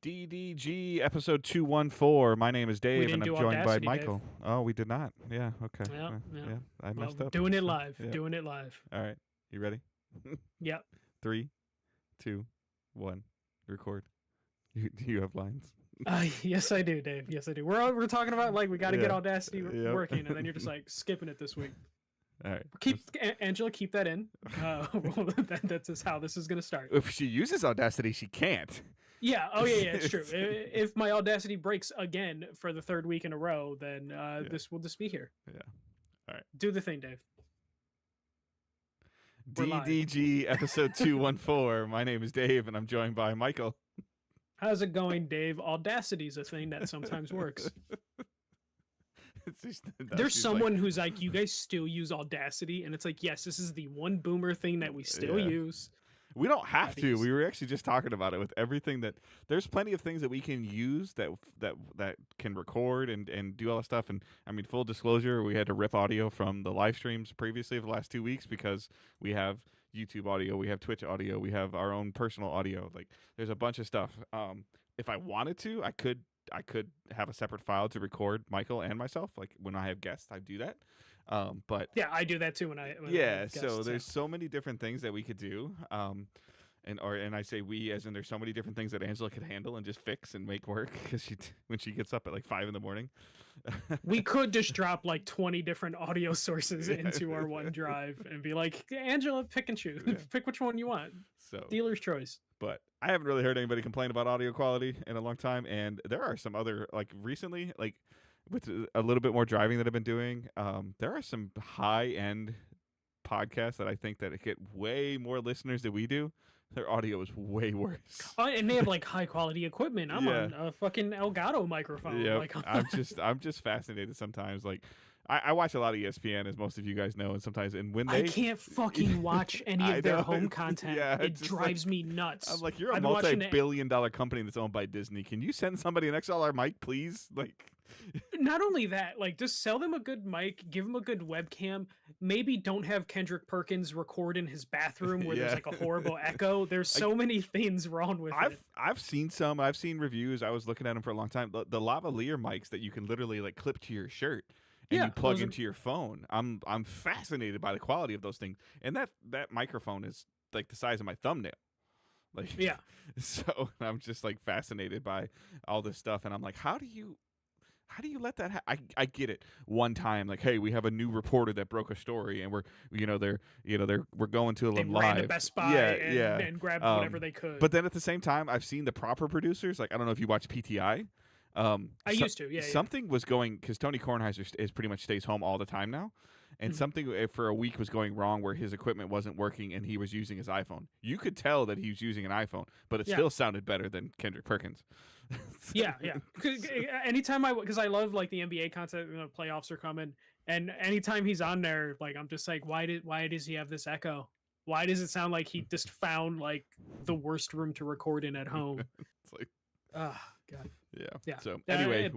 DDG episode 214. My name is Dave, didn't and I'm do joined by Audacity, Michael. Dave. Oh, we did not. Yeah, okay. Yeah, yeah. Yeah, I Well, messed up. doing it live. Yeah. Doing it live. All right, you ready? Yep. 3, 2, 1, record. You have lines. Yes, I do, Dave. Yes, I do. We're talking about like we got to get Yeah. Audacity Yep. working, and then you're just like skipping it this week. All right. Angela, keep that in. That's just how this is gonna start. If she uses Audacity, she can't. Yeah. Oh yeah, it's true. If my Audacity breaks again for the third week in a row, then this will just be here. Yeah. All right. Do the thing, Dave. We're live. DDG episode 214. My name is Dave, and I'm joined by Michael. How's it going, Dave? Audacity's a thing that sometimes works. There's someone who's like, you guys still use Audacity? And it's like, yes, this is the one boomer thing that we still use. We don't have to. We were actually just talking about it with everything that there's plenty of things that we can use that can record and do all that stuff. And I mean, full disclosure, we had to rip audio from the live streams previously of the last 2 weeks because we have YouTube audio, we have Twitch audio, we have our own personal audio. Like there's a bunch of stuff. If I wanted to, I could have a separate file to record Michael and myself. Like when I have guests, I do that. But yeah, I do that too when I have guests, so there's so many different things that we could do. And I say we as in there's so many different things that Angela could handle and just fix and make work because when she gets up at like 5 a.m. We could just drop like 20 different audio sources into our OneDrive and be like, Angela, pick and choose, pick which one you want. So dealer's choice. But I haven't really heard anybody complain about audio quality in a long time, and there are some other like recently like with a little bit more driving that I've been doing. There are some high end podcasts that I think that get way more listeners than we do. Their audio is way worse. Oh, and they have like high quality equipment. I'm on a fucking Elgato microphone. Yeah, like, I'm just fascinated sometimes. Like I watch a lot of ESPN, as most of you guys know, and sometimes when they I can't fucking watch any of their home content. It drives me nuts. I'm like, you're a multi-billion-dollar company that's owned by Disney. Can you send somebody an XLR mic, please? Like, not only that, like just sell them a good mic, give them a good webcam. Maybe don't have Kendrick Perkins record in his bathroom where there's like a horrible echo. There's so many things wrong with it. I've seen reviews. I was looking at them for a long time. The lavalier mics that you can literally like clip to your shirt. And you plug into your phone. I'm fascinated by the quality of those things. And that microphone is like the size of my thumbnail. Like so I'm just like fascinated by all this stuff. And I'm like, how do you let that happen? I get it. One time, like, hey, we have a new reporter that broke a story, and we're going to them live. Ran to Best Buy and grabbed whatever they could. But then at the same time, I've seen the proper producers. Like, I don't know if you watch PTI. I used to, Something was going because Tony Kornheiser is pretty much stays home all the time now, and something for a week was going wrong where his equipment wasn't working and he was using his iPhone. You could tell that he was using an iPhone, but it still sounded better than Kendrick Perkins. Yeah. Anytime because I love like the NBA content, playoffs are coming, and anytime he's on there, like I'm just like, why does he have this echo? Why does it sound like he just found like the worst room to record in at home? It's like, oh God. Yeah. So anyway,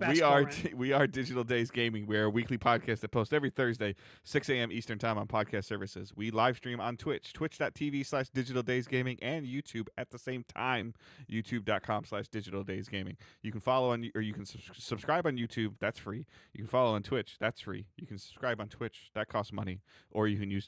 we are Digital Days Gaming. We are a weekly podcast that posts every Thursday, 6 a.m. Eastern time on podcast services. We live stream on Twitch, twitch.tv/Digital Days Gaming, and YouTube at the same time, youtube.com/Digital Days Gaming. You can follow on, or you can subscribe on YouTube. That's free. You can follow on Twitch. That's free. You can subscribe on Twitch. That costs money. Or you can use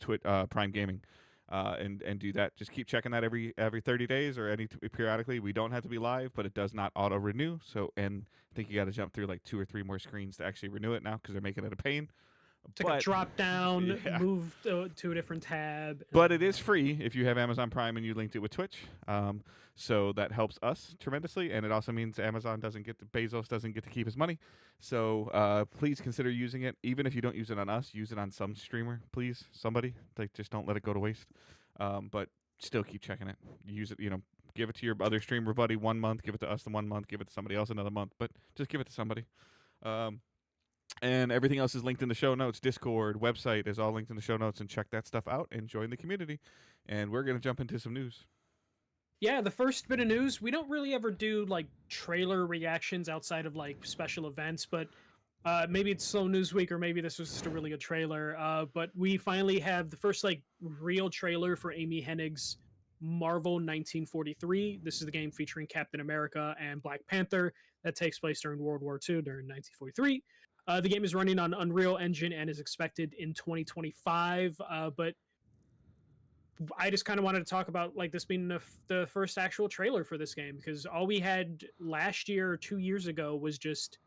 Prime Gaming. And do that. Just keep checking that every 30 days or periodically. We don't have to be live, but it does not auto renew. So, and I think you got to jump through like 2 or 3 more screens to actually renew it now because they're making it a pain. It's like a drop down, move to a different tab. But it is free if you have Amazon Prime and you linked it with Twitch. So that helps us tremendously, and it also means Bezos doesn't get to keep his money. So please consider using it, even if you don't use it on us. Use it on some streamer, please. Somebody, like, just don't let it go to waste. But still keep checking it. Use it. Give it to your other streamer buddy 1 month. Give it to us the 1 month. Give it to somebody else another month. But just give it to somebody. And everything else is linked in the show notes. Discord, website is all linked in the show notes, and check that stuff out and join the community. And we're going to jump into some news. Yeah, the first bit of news, we don't really ever do like trailer reactions outside of like special events, but maybe it's Slow News Week or maybe this was just a really good trailer. But we finally have the first like real trailer for Amy Hennig's Marvel 1943. This is the game featuring Captain America and Black Panther that takes place during World War II during 1943. The game is running on Unreal Engine and is expected in 2025. But I just kind of wanted to talk about like this being the first actual trailer for this game, because all we had last year or 2 years ago was just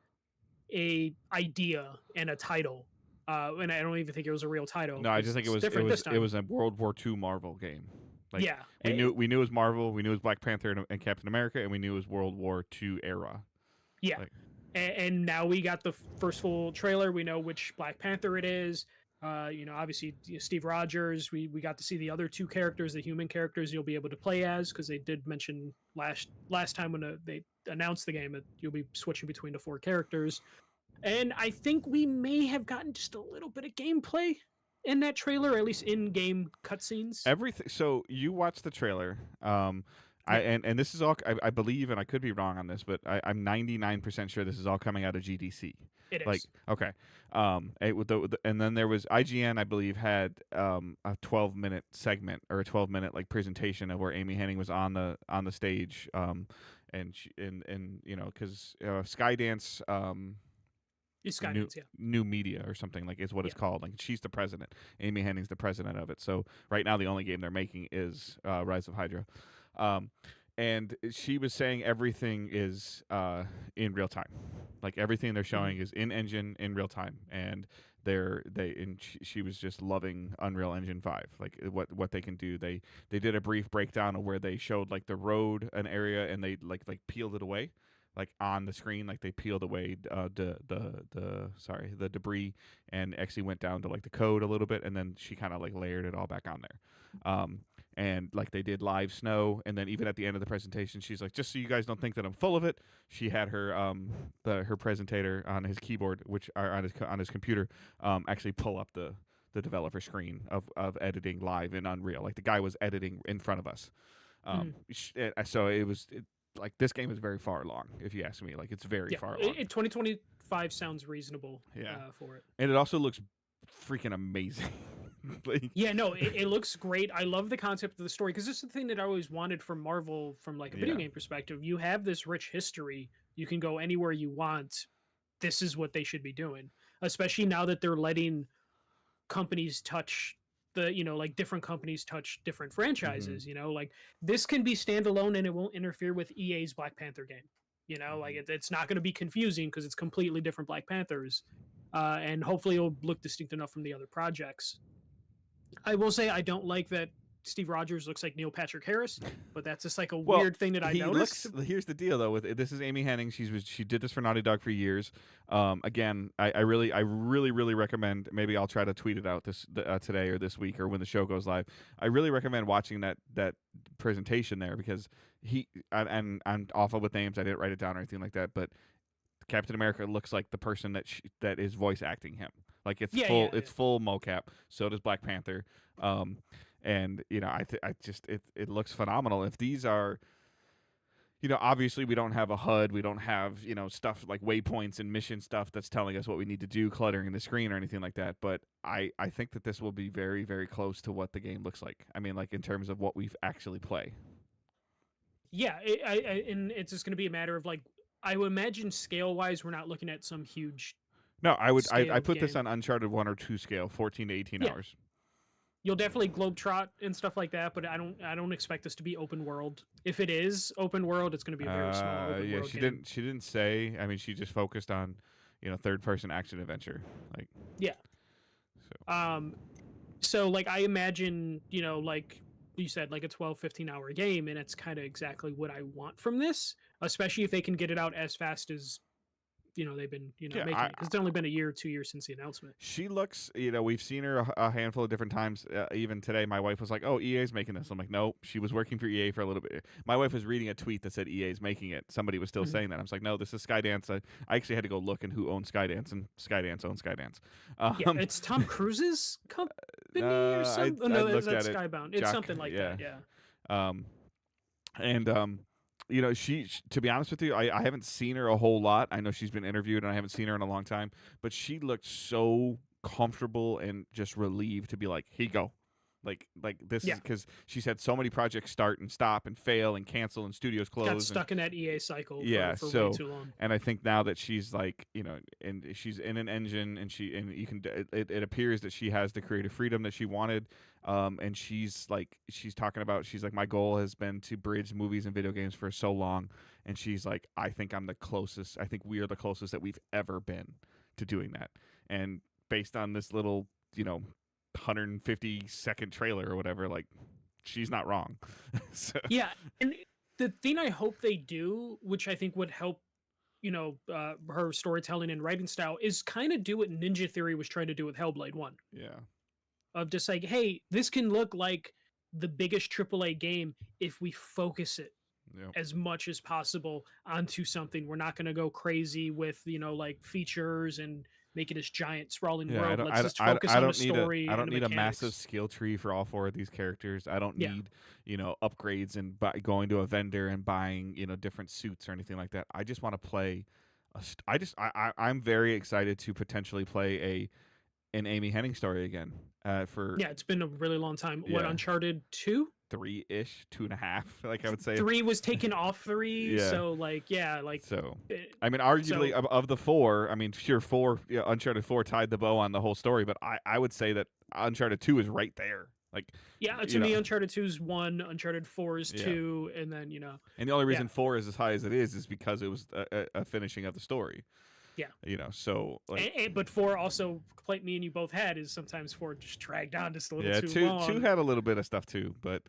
a idea and a title. And I don't even think it was a real title. No, I just think it was a World War II Marvel game. Like, yeah, we knew it was Marvel, we knew it was Black Panther and Captain America, and we knew it was World War II era. Yeah, like, and now we got the first full trailer. We know which Black Panther it is. Obviously Steve Rogers. We got to see the other two characters, the human characters you'll be able to play as, because they did mention last time when they announced the game that you'll be switching between the 4 characters. And I think we may have gotten just a little bit of gameplay in that trailer, or at least in-game cutscenes. Everything. So you watched the trailer. And this is all I believe, and I could be wrong on this, but I'm 99% sure this is all coming out of GDC. It is. Like, okay. And then there was IGN, I believe, had a 12-minute segment or a 12-minute like presentation of where Amy Hennig was on the stage, and because Skydance. New media or something, like, is what it's called. Like, she's the president. Amy Hennig's the president of it. So right now the only game they're making is Rise of Hydra. And she was saying everything is in real time. Like, everything they're showing is in engine in real time. And she was just loving Unreal Engine 5, like what they can do. They did a brief breakdown of where they showed like the road, an area, and they like peeled it away. Like on the screen, like they peeled away the debris, and actually went down to like the code a little bit, and then she kind of like layered it all back on there. And like they did live snow, and then even at the end of the presentation, she's like, just so you guys don't think that I'm full of it, she had her her presentator on his keyboard, which are on his computer, actually pull up the developer screen of editing live in Unreal. Like, the guy was editing in front of us. So it was. Like, this game is very far along, if you ask me. Like, it's very far along. 2025 sounds reasonable for it. And it also looks freaking amazing. It looks great. I love the concept of the story, because this is the thing that I always wanted from Marvel from like a video game perspective. You have this rich history. You can go anywhere you want. This is what they should be doing, especially now that they're letting companies touch different companies touch different franchises. Like, this can be standalone and it won't interfere with EA's Black Panther game. Like, it's not going to be confusing because it's completely different Black Panthers, and hopefully it'll look distinct enough from the other projects. I will say I don't like that Steve Rogers looks like Neil Patrick Harris, but that's just like a weird thing that I noticed. Here's the deal, though. This is Amy Hennig. She did this for Naughty Dog for years. Again, I really recommend. Maybe I'll try to tweet it out today or this week or when the show goes live. I really recommend watching that presentation there, because and I'm awful with names. I didn't write it down or anything like that, but Captain America looks like the person that is voice acting him. Like, it's full mocap. So does Black Panther. And it looks phenomenal. If these are, obviously we don't have a HUD, we don't have stuff like waypoints and mission stuff that's telling us what we need to do, cluttering the screen or anything like that. But I think that this will be very, very close to what the game looks like. I mean, like, in terms of what we've actually play. Yeah, and it's just going to be a matter of, like, I would imagine scale wise, we're not looking at some huge. No, I put this on Uncharted 1 or 2 scale, 14 to 18 hours. You'll definitely globetrot and stuff like that, but I don't expect this to be open world. If it is open world, it's going to be a very small open world game. She didn't say. I mean, she just focused on, third person action adventure. Like, yeah. So like, I imagine, like you said, like a 12-15 hour game, and it's kind of exactly what I want from this, especially if they can get it out as fast as they've been making it, because it's only been a year or 2 years since the announcement. She looks, we've seen her a handful of different times. Even today, my wife was like, "Oh, EA's making this." I'm like, "No, she was working for EA for a little bit." My wife was reading a tweet that said EA's making it. Somebody was still saying that. I was like, "No, this is Skydance." I actually had to go look and who owns Skydance, and Skydance owns Skydance. It's Tom Cruise's company or something. That's Skybound. It's something like that. Yeah. She, to be honest with you, I haven't seen her a whole lot. I know she's been interviewed, and I haven't seen her in a long time. But she looked so comfortable and just relieved to be like, "Here you go. Like this Yeah. is because she's had so many projects start and stop and fail and cancel and studios close. Got stuck in that EA cycle for so, way too long. and I think now that she's like, and she's in an engine, and you can, it appears that she has the creative freedom that she wanted. And she's talking about, she's like, my goal has been to bridge movies and video games for so long. And she's like, I think we are the closest that we've ever been to doing that. And based on this little, 150-second trailer or whatever, like, she's not wrong. So. Yeah, and the thing I hope they do, which I think would help, her storytelling and writing style, is kind of do what Ninja Theory was trying to do with Hellblade 1. Yeah. Of just like, hey, this can look like the biggest AAA game if we focus it as much as possible onto something. We're not going to go crazy with, like features and make it this giant sprawling world. Let's just focus on the story. I don't need a massive skill tree for all 4 of these characters. I don't need, upgrades and going to a vendor and buying, different suits or anything like that. I just want to play. I'm very excited to potentially play an Amy Hennig story again. It's been a really long time. What, Uncharted 2? 3-ish, 2.5, like I would say. 3 was taken off 3, so so. I mean, arguably of the 4, I mean, sure, 4, Uncharted 4 tied the bow on the whole story, but I would say that Uncharted 2 is right there. Like, to me, Uncharted 2 is 1, Uncharted 4 is 2, and then And the only reason 4 is as high as it is because it was a finishing of the story. Yeah. So like, but 4 also, like me and you both had, is sometimes 4 just dragged on just a little too long. 2 had a little bit of stuff too, but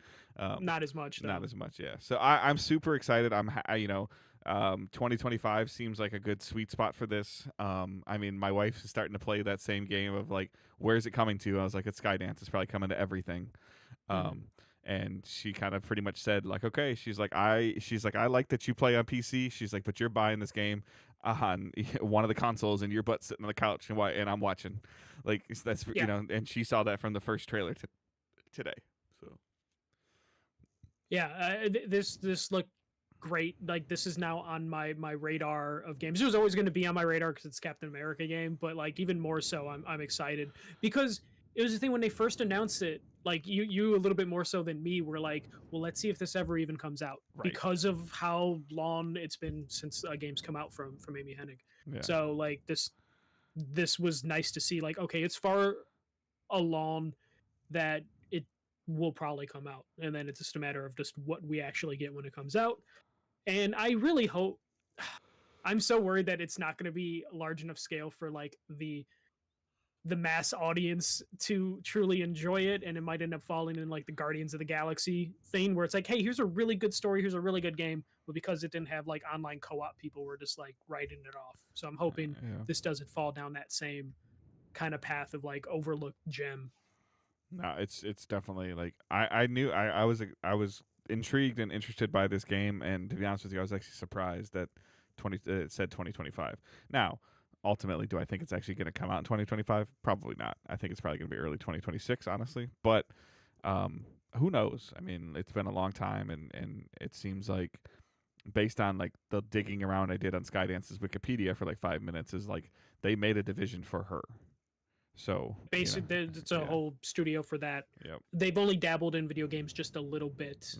not as much though. Not as much, yeah. So I'm super excited. 2025 seems like a good sweet spot for this. I mean, my wife is starting to play that same game of like, where's it coming to? I was like, it's Skydance. It's probably coming to everything. And she kind of pretty much said like, okay, she's like, I like that you play on PC. She's like, but you're buying this game on one of the consoles and your butt sitting on the couch and I'm watching. Like, that's and she saw that from the first trailer today. So this looked great. Like, this is now on my radar of games. It was always going to be on my radar because it's Captain America game, but like even more so, I'm excited because it was the thing when they first announced it. Like you a little bit more so than me were like, well, let's see if this ever even comes out, because of how long it's been since a game's come out from Amy Hennig. So like this was nice to see. Like, okay, it's far along that it will probably come out, and then it's just a matter of just what we actually get when it comes out. And I really hope. I'm so worried that it's not going to be a large enough scale for like the mass audience to truly enjoy it, and it might end up falling in like the Guardians of the Galaxy thing where it's like, hey, here's a really good story, here's a really good game, but because it didn't have like online co-op, people were just like writing it off. So I'm hoping this doesn't fall down that same kind of path of like overlooked gem. No, it's definitely like I knew I was intrigued and interested by this game, and to be honest with you, I was actually surprised that it said 2025. Now, ultimately, do I think it's actually going to come out in 2025? Probably not. I think it's probably going to be early 2026, honestly. But who knows? I mean, it's been a long time, and it seems like, based on like the digging around I did on Skydance's Wikipedia for like 5 minutes, is like they made a division for her. So basically, it's a whole studio for that. Yep. They've only dabbled in video games just a little bit,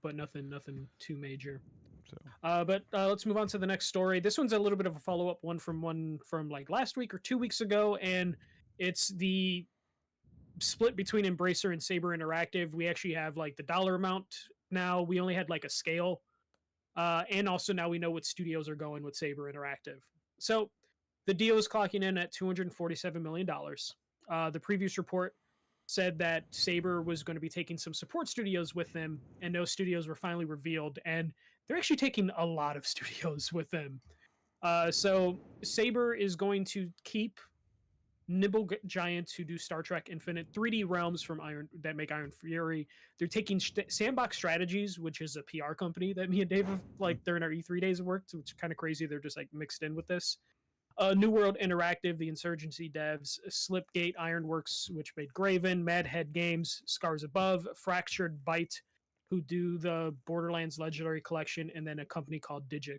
but nothing too major. So. But let's move on to the next story. This one's a little bit of a follow-up one from like last week or 2 weeks ago, and it's the split between Embracer and Saber Interactive. We actually have like the dollar amount now. We only had like a scale, and also now we know what studios are going with Saber Interactive. So the deal is clocking in at $247 million. The previous report said that Saber was going to be taking some support studios with them, and those studios were finally revealed, and they're actually taking a lot of studios with them. So Saber is going to keep Nimble Giant, who do Star Trek Infinite, 3D Realms that make Iron Fury. They're taking Sandbox Strategies, which is a PR company that me and Dave have, like, during our E3 days have worked, which is kind of crazy. They're just like mixed in with this. New World Interactive, the Insurgency devs, Slipgate Ironworks, which made Graven, Madhead Games, Scars Above, Fractured Byte, who do the Borderlands Legendary Collection, and then a company called Digic.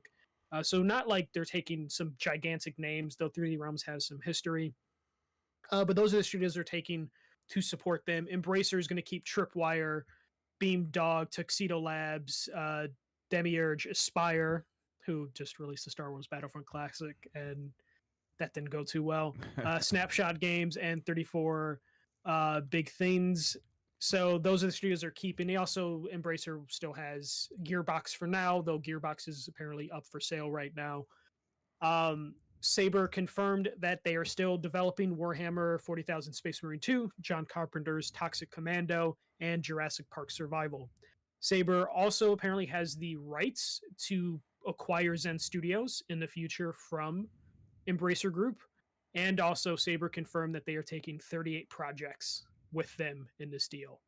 So not like they're taking some gigantic names, though 3D Realms has some history. But those are the studios they're taking to support them. Embracer is going to keep Tripwire, Beamdog, Tuxedo Labs, Demiurge, Aspire, who just released the Star Wars Battlefront Classic, and that didn't go too well. Snapshot Games and 34 Big Things. So those are the studios they're keeping. They also, Embracer still has Gearbox for now, though Gearbox is apparently up for sale right now. Saber confirmed that they are still developing Warhammer 40,000 Space Marine 2, John Carpenter's Toxic Commando, and Jurassic Park Survival. Saber also apparently has the rights to acquire Zen Studios in the future from Embracer Group, and also Saber confirmed that they are taking 38 projects with them in this deal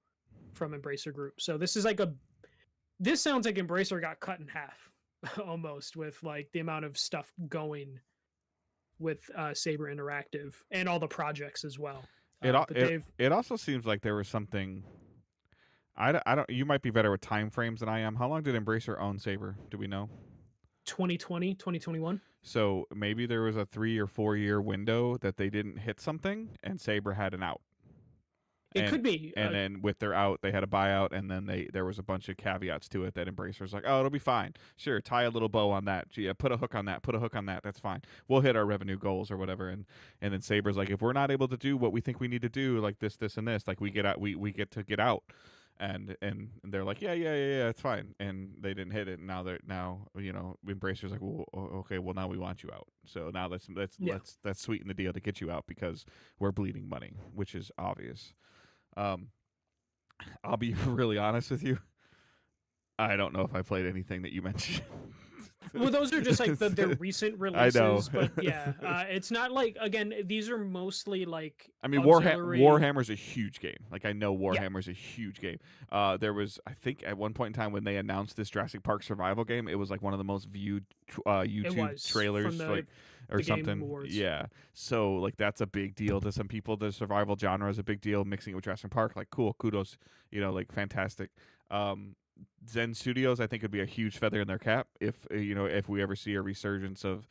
from Embracer Group. So this sounds like Embracer got cut in half almost, with like the amount of stuff going with Saber Interactive and all the projects as well. It also seems like there was something. I don't. You might be better with time frames than I am. How long did Embracer own Saber? Do we know? 2020, 2021. So maybe there was a 3 or 4 year window that they didn't hit something, and Saber had an out. It could be. And then with their out, they had a buyout, and then there was a bunch of caveats to it that Embracer's like, oh, it'll be fine. Sure, tie a little bow on that. Yeah, put a hook on that. Put a hook on that. That's fine. We'll hit our revenue goals or whatever. And then Saber's like, if we're not able to do what we think we need to do, like this, and this, like we get out, we get to get out. And they're like, yeah, it's fine. And they didn't hit it. And now Embracer's like, well, okay, well now we want you out. So now let's sweeten the deal to get you out because we're bleeding money, which is obvious. I'll be really honest with you. I don't know if I played anything that you mentioned. Well, those are just like their recent releases. I know. But yeah, it's not like, again, these are mostly like. I mean, Warhammer's a huge game. Like, I know Warhammer's a huge game. There was, I think, at one point in time when they announced this Jurassic Park survival game, it was like one of the most viewed YouTube trailers, or something. Yeah. So like that's a big deal to some people. The survival genre is a big deal. Mixing it with Jurassic Park, like cool, kudos. Like fantastic. Zen Studios, I think, would be a huge feather in their cap if we ever see a resurgence of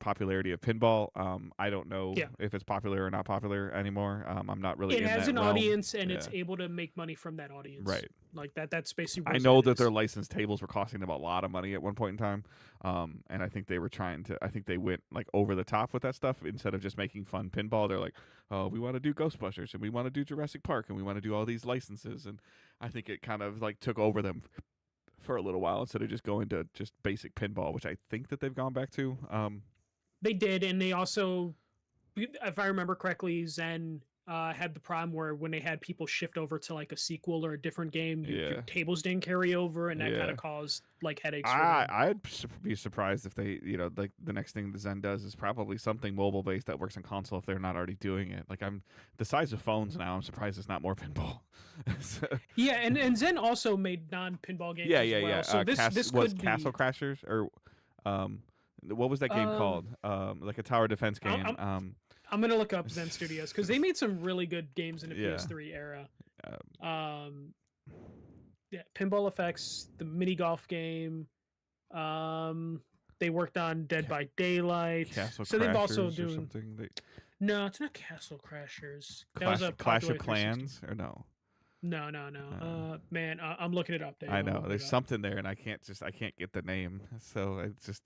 popularity of pinball. I don't know if it's popular or not popular anymore. I'm not really. It has an audience, and it's able to make money from that audience. Right. Like that. That's basically. I know that their licensed tables were costing them a lot of money at one point in time, and I think they were trying to. I think they went like over the top with that stuff instead of just making fun pinball. They're like, oh, we want to do Ghostbusters and we want to do Jurassic Park and we want to do all these licenses, and I think it kind of like took over them for a little while instead of just going to just basic pinball, which I think that they've gone back to. They did, and they also, if I remember correctly, Zen had the problem where when they had people shift over to like a sequel or a different game, your tables didn't carry over, and that kind of caused like headaches. I'd be surprised if they, like the next thing the Zen does is probably something mobile based that works on console if they're not already doing it. Like I'm the size of phones now. I'm surprised it's not more pinball. Yeah, and Zen also made non-pinball games. Yeah. So this could be Castle Crashers or what was that game called? Like a tower defense game. I'm gonna look up Zen Studios because they made some really good games in the PS3 era. Pinball Effects, the mini golf game. They worked on Dead by Daylight. Castle so Crashers they've also or doing. Something. No, it's not Castle Crashers. That Clash, was a Clash of Clans or no? No. Man, I'm looking it up. Dave. I know there's something there, and I can't get the name. So it's just,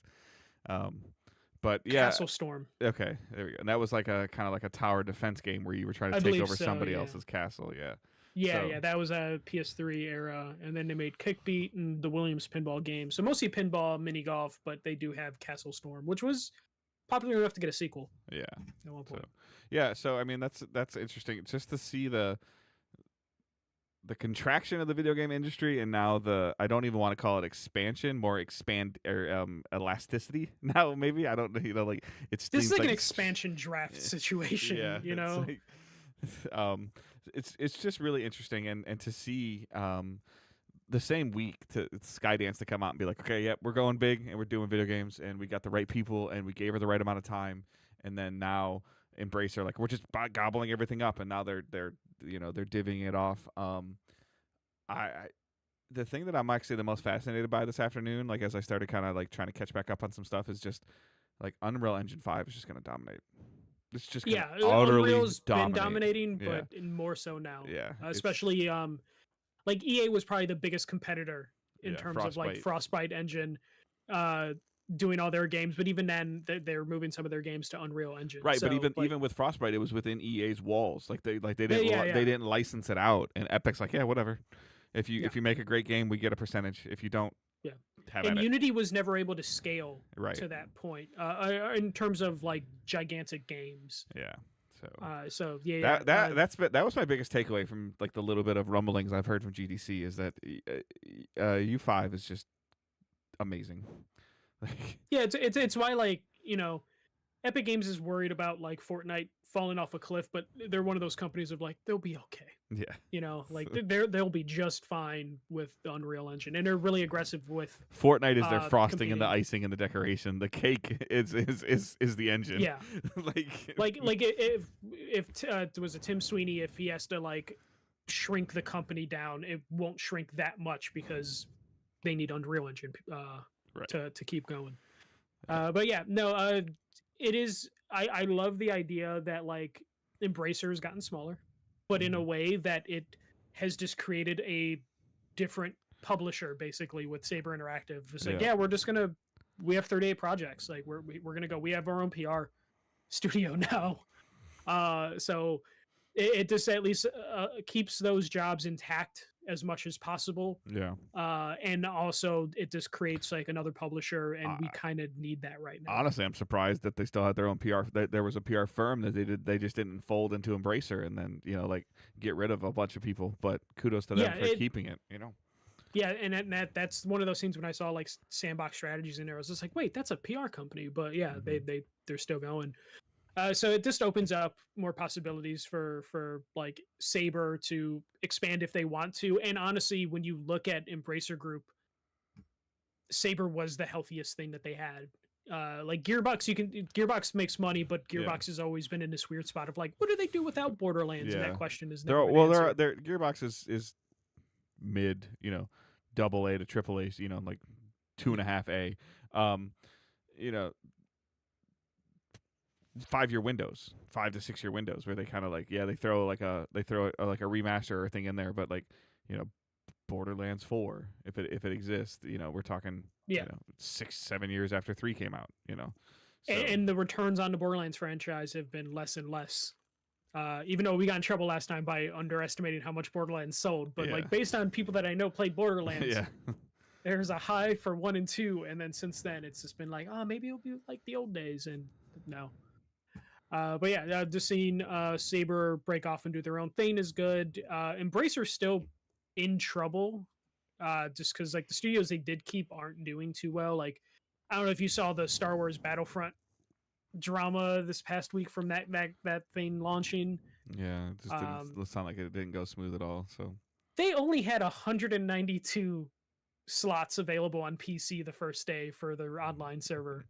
but yeah, Castle Storm. Okay, there we go. And that was like a kind of like a tower defense game where you were trying to take over somebody else's castle. Yeah, that was a PS3 era, and then they made Kickbeat and the Williams pinball game. So mostly pinball, mini golf, but they do have Castle Storm, which was popular enough to get a sequel. Yeah. At one point. So I mean that's interesting just to see the contraction of the video game industry, and now I don't even want to call it expansion, more elasticity. Now maybe I don't like it's. This is like an expansion draft situation. Yeah, it's just really interesting, and to see the same week to Skydance to come out and be like, okay, we're going big and we're doing video games and we got the right people and we gave her the right amount of time, and then now Embracer like we're just gobbling everything up, and now they're divvying it off. The thing that I'm actually the most fascinated by this afternoon, like as I started kind of like trying to catch back up on some stuff, is just like Unreal Engine 5 is just going to dominate. it's just Yeah, utterly Unreal's been dominating. dominating, but more so now. Yeah, Especially like EA was probably the biggest competitor in Yeah, terms of like Frostbite. Frostbite engine uh doing all their games, but even then they're moving some of their games to Unreal Engine. Right, So, but even like, even with Frostbite, it was within EA's walls. Like they yeah, didn't yeah, they yeah. didn't license it out, and Epic's like, yeah, whatever. If Yeah. you make a great game, we get a percentage. If you don't, Yeah. have And at it. Unity was never able to scale Right. to that point in terms of like gigantic games. Yeah. So So yeah, that was my biggest takeaway from like the little bit of rumblings I've heard from GDC is that U5 is just amazing. yeah, it's why, like, you know, Epic Games is worried about like Fortnite falling off a cliff, but they're one of those companies of like they'll be okay. Yeah. You know, like they'll be just fine with the Unreal Engine, and they're really aggressive with Fortnite is their frosting competing. and the icing and the decoration. The cake is the engine. Yeah. like if there was a Tim Sweeney, if he has to like shrink the company down, it won't shrink that much because they need Unreal Engine Right. to keep going. But yeah, no, it is. I love the idea that like Embracer has gotten smaller, but in a way that it has just created a different publisher basically with Saber Interactive. It's like, yeah, we have 38 projects. Like we're gonna go. We have our own PR studio now. So it just at least keeps those jobs intact as much as possible. Yeah. And also it just creates like another publisher, and we kind of need that right now. Honestly, I'm surprised that they still had their own PR. There was a PR firm that they just didn't fold into Embracer and then like get rid of a bunch of people. But kudos to them for keeping it. Yeah, and that's one of those things when I saw like Sandbox Strategies in there, I was just like, wait, that's a PR company. But yeah, they're still going. So it just opens up more possibilities for like Saber to expand if they want to. And honestly, when you look at Embracer Group, Saber was the healthiest thing that they had. Like Gearbox makes money, but Gearbox has always been in this weird spot of like, what do they do without Borderlands? And that question is never their Gearbox is mid, double A to triple A, like 2.5 A. 5-year windows, 5 to 6 year windows, where they kind of like they throw like a remaster or thing in there, but like Borderlands 4, if it exists, we're talking 6-7 years after 3 came out, So. And the returns on the Borderlands franchise have been less and less. Even though we got in trouble last time by underestimating how much Borderlands sold, but like based on people that I know played Borderlands, there's a high for 1 and 2, and then since then it's just been like, oh, maybe it'll be like the old days, and no. But yeah, just seeing Saber break off and do their own thing is good. Embracer's still in trouble, just because like the studios they did keep aren't doing too well. Like, I don't know if you saw the Star Wars Battlefront drama this past week from that thing launching. Yeah, it just didn't sound like it didn't go smooth at all. So they only had 192 slots available on PC the first day for their online server.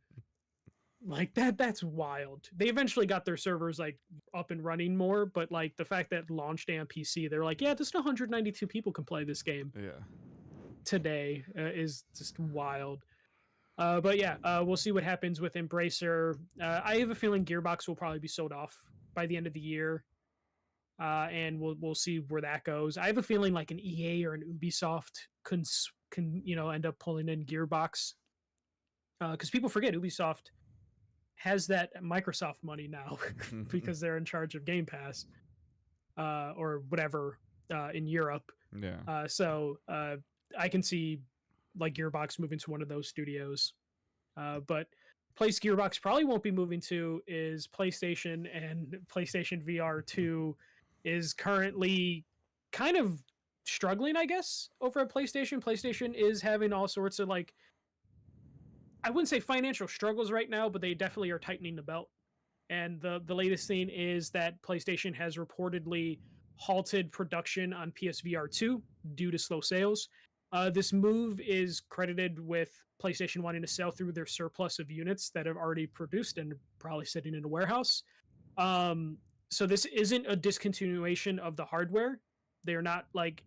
Like that's wild. They eventually got their servers like up and running more, but like the fact that launch day on PC, they're like, yeah, just 192 people can play this game. Yeah. Today is just wild. But yeah, we'll see what happens with Embracer. I have a feeling Gearbox will probably be sold off by the end of the year, and we'll see where that goes. I have a feeling like an EA or an Ubisoft can end up pulling in Gearbox, because people forget Ubisoft has that Microsoft money now because they're in charge of Game Pass or whatever in Europe. Yeah. So I can see like Gearbox moving to one of those studios. But place Gearbox probably won't be moving to is PlayStation, and PlayStation VR 2 is currently kind of struggling, I guess, over at PlayStation. PlayStation is having all sorts of like, I wouldn't say financial struggles right now, but they definitely are tightening the belt. And the latest thing is that PlayStation has reportedly halted production on PSVR 2 due to slow sales. This move is credited with PlayStation wanting to sell through their surplus of units that have already produced and probably sitting in a warehouse. So this isn't a discontinuation of the hardware. They're not like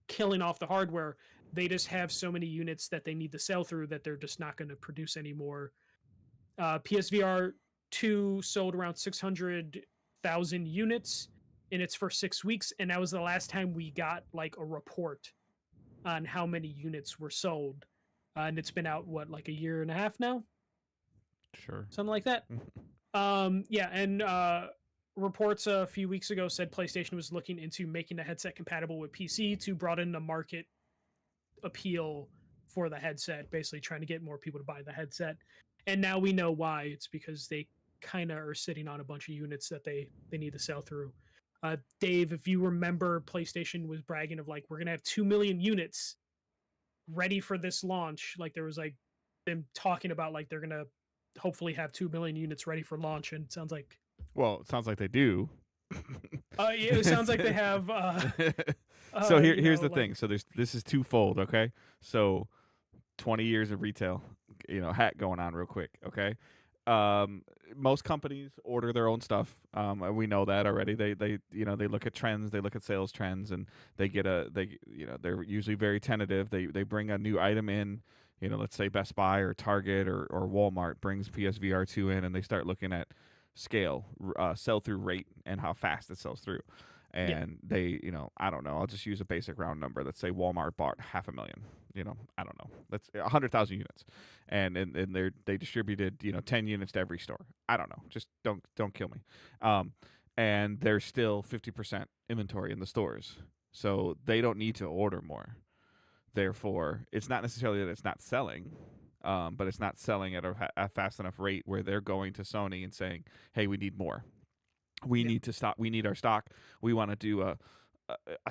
killing off the hardware. They just have so many units that they need to sell through that they're just not going to produce anymore. PSVR 2 sold around 600,000 units in its first 6 weeks, and that was the last time we got like a report on how many units were sold. And it's been out what, like a year and a half now, Sure. something like that. Yeah, and reports a few weeks ago said PlayStation was looking into making the headset compatible with PC to broaden the market appeal for the headset, basically trying to get more people to buy the headset. And now we know why. It's because they kind of are sitting on a bunch of units that they need to sell through. Dave, if you remember, PlayStation was bragging of like, we're gonna have 2 million units ready for this launch. Like there was like them talking about like they're gonna hopefully have 2 million units ready for launch, and it sounds like Well, it sounds like they do. yeah, it sounds like they have. So here's the thing. So this is twofold. Okay, so 20 years of retail, hat going on real quick. Okay, most companies order their own stuff. And we know that already. They look at trends, they look at sales trends, and they're usually very tentative. They bring a new item in. Let's say Best Buy or Target or Walmart brings PSVR 2 in, and they start looking at scale, sell through rate, and how fast it sells through. And they, I don't know. I'll just use a basic round number. Let's say Walmart bought 500,000. I don't know. That's 100,000 units, and they distributed 10 units to every store. I don't know. Just don't kill me. And there's still 50% inventory in the stores, so they don't need to order more. Therefore, it's not necessarily that it's not selling, but it's not selling at a fast enough rate where they're going to Sony and saying, "Hey, we need more. We need to stop. We need our stock. We want to do a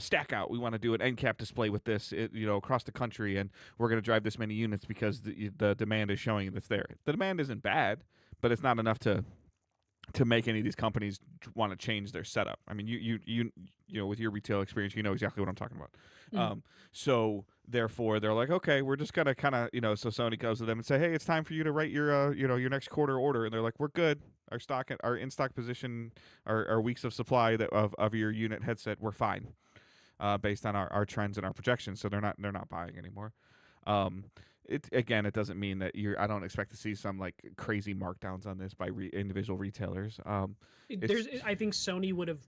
stack out. We want to do an end cap display with this, across the country, and we're going to drive this many units because the demand is showing that's there. The demand isn't bad, but it's not enough to make any of these companies want to change their setup. I mean, you with your retail experience, you know exactly what I'm talking about. So therefore, they're like, okay, we're just gonna kind of, so Sony goes to them and say, hey, it's time for you to write your, your next quarter order, and they're like, we're good. Our in stock position, our weeks of supply of your unit headset, we're fine, based on our trends and our projections. So they're not buying anymore. It doesn't mean that I don't expect to see some like crazy markdowns on this by individual retailers. I think Sony would have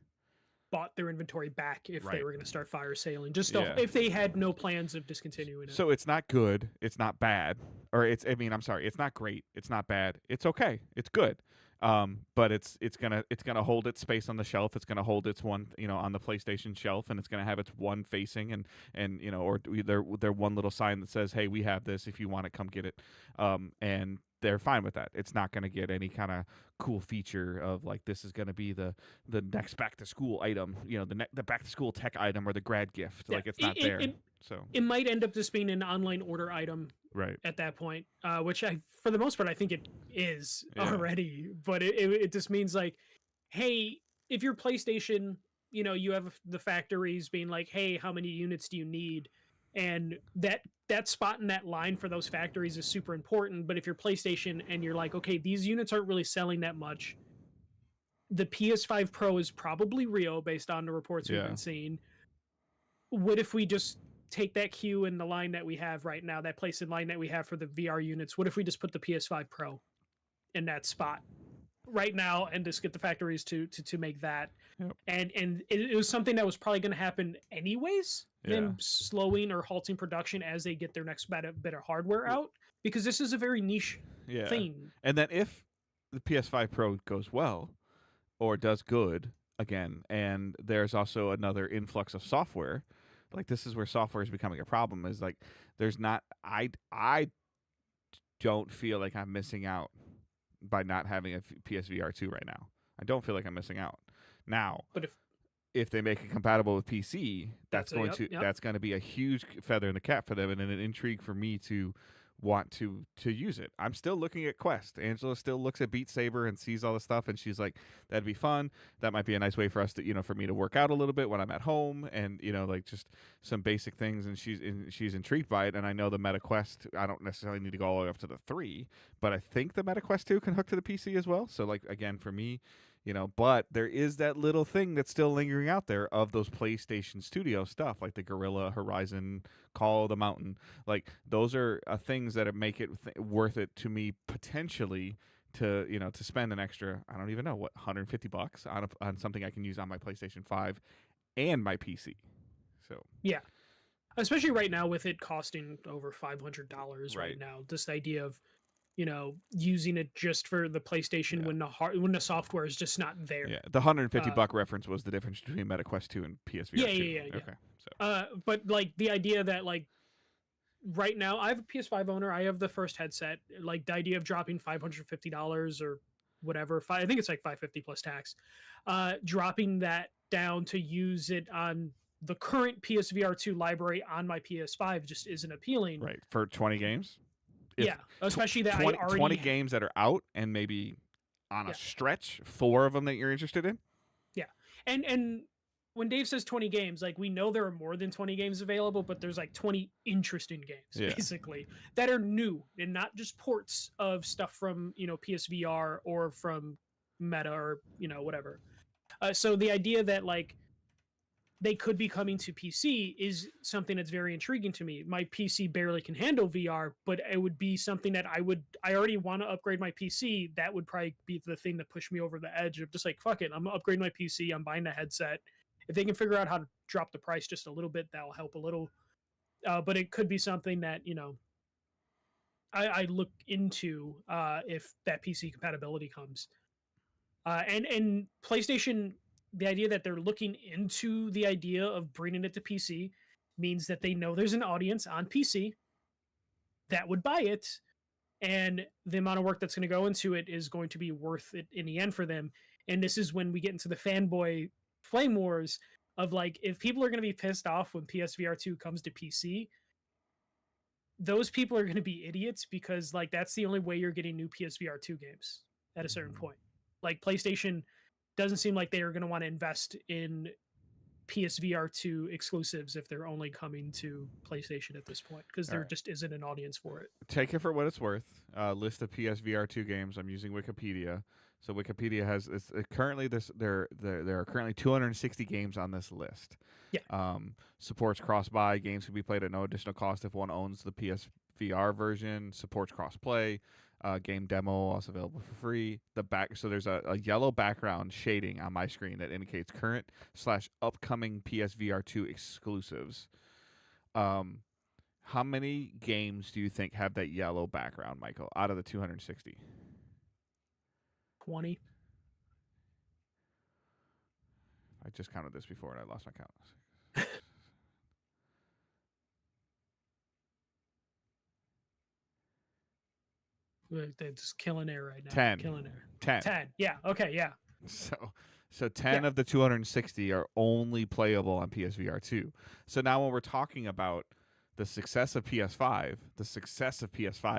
bought their inventory back if they were going to start fire sailing, if they had no plans of discontinuing it. So it's not good, it's not bad, or it's not great, it's not bad, it's okay, it's good. But it's gonna hold its space on the shelf. It's gonna hold its one, on the PlayStation shelf, and it's gonna have its one facing, and or their one little sign that says, "Hey, we have this. If you want it, come get it." And they're fine with that. It's not gonna get any kind of cool feature of like this is gonna be the next back to school item, the back to school tech item or the grad gift. Yeah, like it's not there. So it might end up just being an online order item, right, at that point, which for the most part, I think it is already. But it just means like, hey, if you're PlayStation, you have the factories being like, hey, how many units do you need? And that spot in that line for those factories is super important. But if you're PlayStation and you're like, okay, these units aren't really selling that much, the PS5 Pro is probably real based on the reports we've been seeing. What if we just take that queue in the line that we have right now, that place in line that we have for the VR units? What if we just put the PS5 Pro in that spot right now and just get the factories to make that? Yep. And it was something that was probably going to happen anyways, them slowing or halting production as they get their next bit of hardware out, because this is a very niche thing. And then if the PS5 Pro goes well or does good again, and there's also another influx of software, like this is where software is becoming a problem, is like there's not, I don't feel like I'm missing out by not having a PSVR 2 right now. I don't feel like I'm missing out now. But if they make it compatible with PC, that's going to be a huge feather in the cap for them, and an intrigue for me to want to use it. I'm still looking at Quest. Angela still looks at Beat Saber and sees all the stuff, and she's like, that'd be fun. That might be a nice way for us to, for me to work out a little bit when I'm at home, and like just some basic things, and she's intrigued by it. And I know the Meta Quest, I don't necessarily need to go all the way up to the 3, but I think the Meta Quest 2 can hook to the PC as well. So like again, for me, but there is that little thing that's still lingering out there of those PlayStation Studio stuff, like the Gorilla, Horizon, Call of the Mountain. Like those are things that make it worth it to me potentially to to spend an extra, I don't even know what, $150 on something I can use on my PlayStation 5 and my PC. So yeah, especially right now with it costing over $500 Right. right now. This idea of using it just for the PlayStation Yeah. when the software is just not there. Yeah, the $150 reference was the difference between MetaQuest 2 and PSVR 2. Yeah. Okay, so But like the idea that like right now I have a PS5 owner, I have the first headset. Like the idea of dropping $550 or whatever, I think it's like 550 plus tax, dropping that down to use it on the current PSVR 2 library on my PS5 just isn't appealing. right, for 20 games. Yeah, especially that 20, I already 20 games that are out and maybe on a stretch 4 of them that you're interested in. Yeah, and when Dave says 20 games, like we know there are more than 20 games available, but there's like 20 interesting games basically that are new and not just ports of stuff from PSVR or from Meta or whatever. So the idea that like they could be coming to PC is something that's very intriguing to me. My PC barely can handle VR, but it would be something that I already want to upgrade my PC. That would probably be the thing that pushed me over the edge of just like, fuck it, I'm upgrading my PC, I'm buying a headset. If they can figure out how to drop the price just a little bit, that'll help a little. But it could be something that, I look into if that PC compatibility comes. And PlayStation, the idea that they're looking into the idea of bringing it to PC means that they know there's an audience on PC that would buy it, and the amount of work that's going to go into it is going to be worth it in the end for them. And this is when we get into the fanboy flame wars of like, if people are going to be pissed off when PSVR 2 comes to PC, those people are going to be idiots, because like that's the only way you're getting new PSVR 2 games at a certain point. Like PlayStation doesn't seem like they are going to want to invest in PSVR 2 exclusives if they're only coming to PlayStation at this point, because there just isn't an audience for it. Take it for what it's worth. List of PSVR 2 games. I'm using Wikipedia. So Wikipedia has currently there are currently 260 games on this list. Yeah. Supports cross-buy. Games can be played at no additional cost if one owns the PSVR version. Supports cross-play. Game demo also available for free. So there's a yellow background shading on my screen that indicates current/upcoming PSVR 2 exclusives. How many games do you think have that yellow background, Michael, out of the 260? 20. I just counted this before and I lost my count. They're just killing air right now. 10. Killing air. 10. 10. Yeah. Okay. Yeah. So 10 of the 260 are only playable on PSVR 2. So now when we're talking about the success of PS5,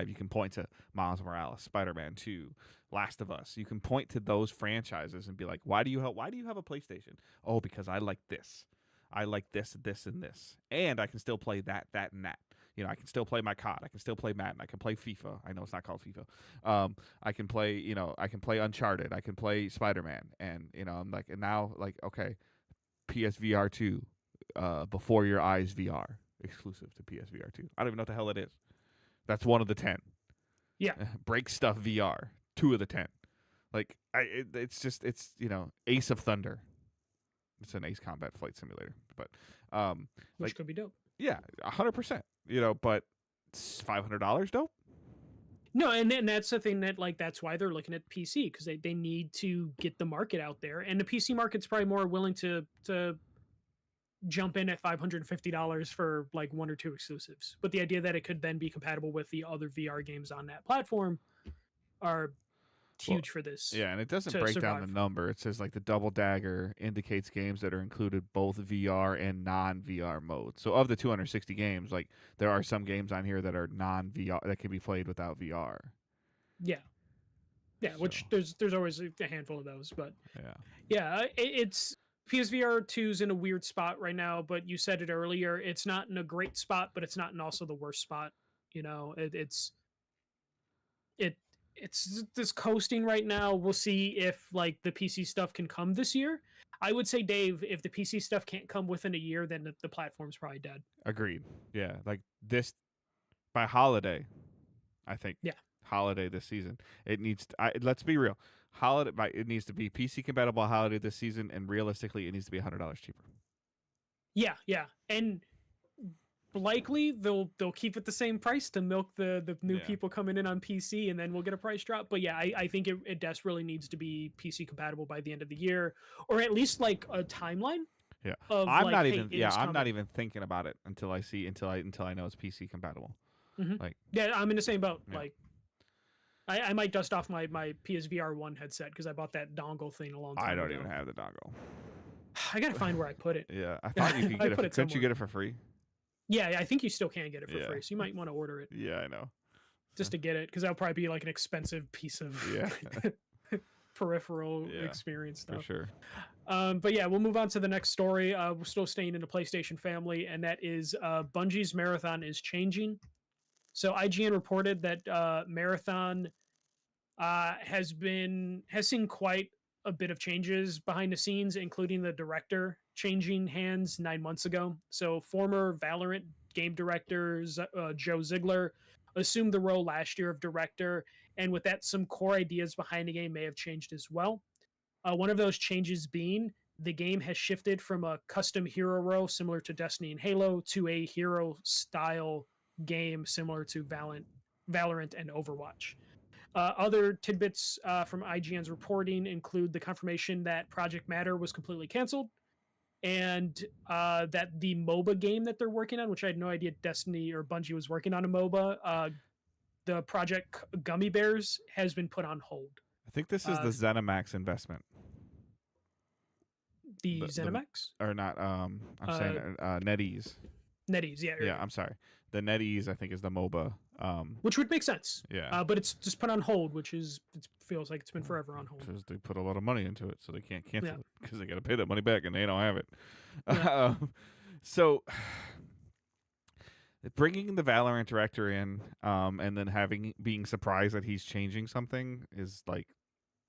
you can point to Miles Morales, Spider-Man 2, Last of Us. You can point to those franchises and be like, why do you have a PlayStation? Oh, because I like this. I like this, this, and this. And I can still play that, and that. I can still play my COD. I can still play Madden. I can play FIFA. I know it's not called FIFA. I can play, I can play Uncharted. I can play Spider-Man. And, I'm like, and now, like, okay, PSVR 2, Before Your Eyes VR, exclusive to PSVR 2. I don't even know what the hell it is. That's one of the 10. Yeah. Break Stuff VR, 2 of the 10. Like, it's Ace of Thunder. It's an Ace Combat Flight Simulator. But, which could be dope. Yeah, 100%. But $500 dope. No, and that's the thing that that's why they're looking at PC, because they need to get the market out there, and the PC market's probably more willing to jump in at $550 for like 1 or 2 exclusives. But the idea that it could then be compatible with the other VR games on that platform are huge for this. Yeah, and it doesn't break down the number. It says like the Double Dagger indicates games that are included both VR and non-VR modes. So of the 260 games, like there are some games on here that are non-VR that can be played without VR. Yeah. Yeah, so. Which there's always a handful of those, but it's PSVR 2's in a weird spot right now, but you said it earlier, it's not in a great spot, but it's not in also the worst spot. It's this coasting right now. We'll see if like the PC stuff can come this year. I would say, Dave, if the PC stuff can't come within a year, then the platform's probably dead. Agreed. Yeah, like this by holiday, I think. Yeah. holiday this season. It needs. Let's be real. Holiday. It needs to be PC compatible holiday this season, and realistically, it needs to be $100 cheaper. Yeah, and likely they'll keep it the same price to milk the new people coming in on PC, and then we'll get a price drop. But yeah, I think it desperately needs to be PC compatible by the end of the year, or at least like a timeline. Yeah, I'm like, not even. Yeah, I'm not even thinking about it until I know it's PC compatible. Like, yeah, I'm in the same boat. Yeah. Like, I might dust off my PSVR 1 headset because I bought that dongle thing a long time ago. I don't even have the dongle. I gotta find where I put it. Yeah, I thought you could get it. Couldn't you get it for free? Yeah, I think you still can get it for free. So you might want to order it. Yeah, I know. Just to get it, because that'll probably be like an expensive piece of peripheral experience stuff. For sure. But yeah, we'll move on to the next story. We're still staying in the PlayStation family, and that is Bungie's Marathon is changing. So IGN reported that Marathon has seen quite a bit of changes behind the scenes, including the director changing hands 9 months ago. So former Valorant game director Joe Ziegler assumed the role last year of director, and with that, some core ideas behind the game may have changed as well. One of those changes being the game has shifted from a custom hero role similar to Destiny and Halo to a hero style game similar to Valorant and Overwatch. Other tidbits from IGN's reporting include the confirmation that Project Matter was completely canceled, and that the MOBA game that they're working on, which I had no idea Destiny or Bungie was working on a MOBA, the Project Gummy Bears, has been put on hold. I think this is the ZeniMax investment. The ZeniMax? Or not, I'm saying NetEase. NetEase, yeah. Yeah, I'm sorry. The NetEase, I think, is the MOBA. Which would make sense. Yeah. But it's just put on hold, which it feels like it's been forever on hold. Because they put a lot of money into it, so they can't cancel it. Because they got to pay that money back, and they don't have it. Yeah. So, bringing the Valorant director in, and then being surprised that he's changing something is, like,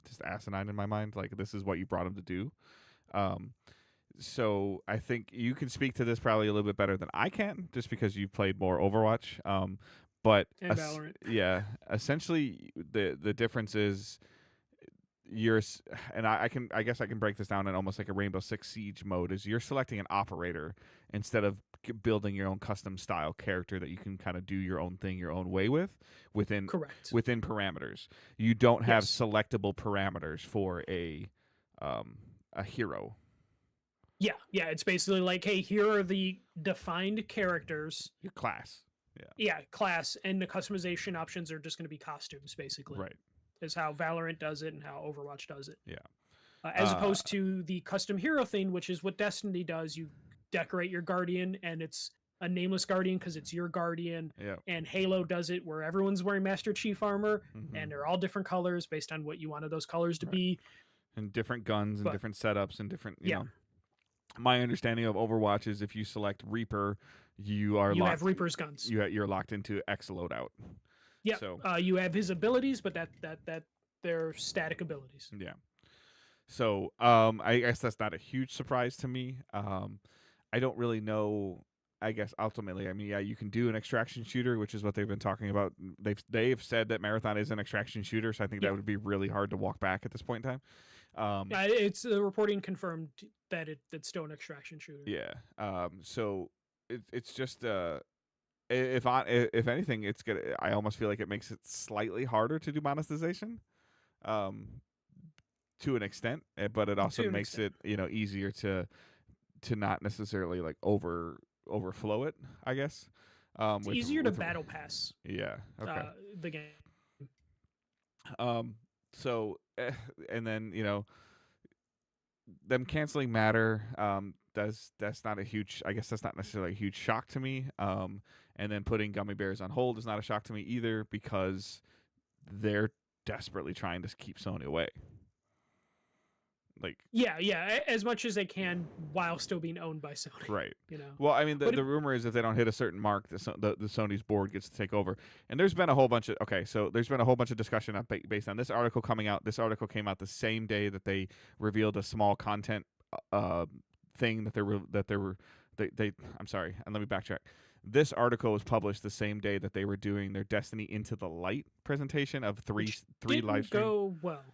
just asinine in my mind. Like, this is what you brought him to do. So I think you can speak to this probably a little bit better than I can, just because you've played more Overwatch. But Valorant. Yeah, essentially the difference is I guess I can break this down in almost like a Rainbow Six Siege mode. Is you're selecting an operator instead of building your own custom style character that you can kind of do your own thing your own way within parameters. You don't have selectable parameters for a hero. Yeah, it's basically like, hey, here are the defined characters. Your class. Yeah, class, and the customization options are just going to be costumes, basically. Right. Is how Valorant does it and how Overwatch does it. Yeah. As opposed to the custom hero thing, which is what Destiny does. You decorate your Guardian, and it's a nameless Guardian because it's your Guardian. Yeah. And Halo does it where everyone's wearing Master Chief armor, and they're all different colors based on what you wanted those colors to be. And different guns and different setups and different, you know. My understanding of Overwatch is if you select Reaper, you have Reaper's guns. You're locked into X loadout. Yeah. So you have his abilities, but that they're static abilities. Yeah. So I guess that's not a huge surprise to me. I don't really know. I guess ultimately, I mean, yeah, you can do an extraction shooter, which is what they've been talking about. They've said that Marathon is an extraction shooter, so I think that would be really hard to walk back at this point in time. It's the reporting confirmed that it's still an extraction shooter. Yeah. So it's just if anything, it's gonna. I almost feel like it makes it slightly harder to do monetization, to an extent, but it also makes it easier to not necessarily like overflow it. I guess. It's easier to battle pass. Yeah. Okay. The game. So, and then them canceling Matter, that's not a huge. I guess that's not necessarily a huge shock to me. And then putting Gummy Bears on hold is not a shock to me either, because they're desperately trying to keep Sony away. Like, yeah, as much as they can while still being owned by Sony. Right. Well, I mean, the rumor is if they don't hit a certain mark, the Sony's board gets to take over. And there's been a whole bunch of discussion based on this article coming out. This article came out the same day that they revealed a small content thing that I'm sorry, and let me backtrack. this article was published the same day that they were doing their Destiny Into the Light presentation of three live streams. Go well.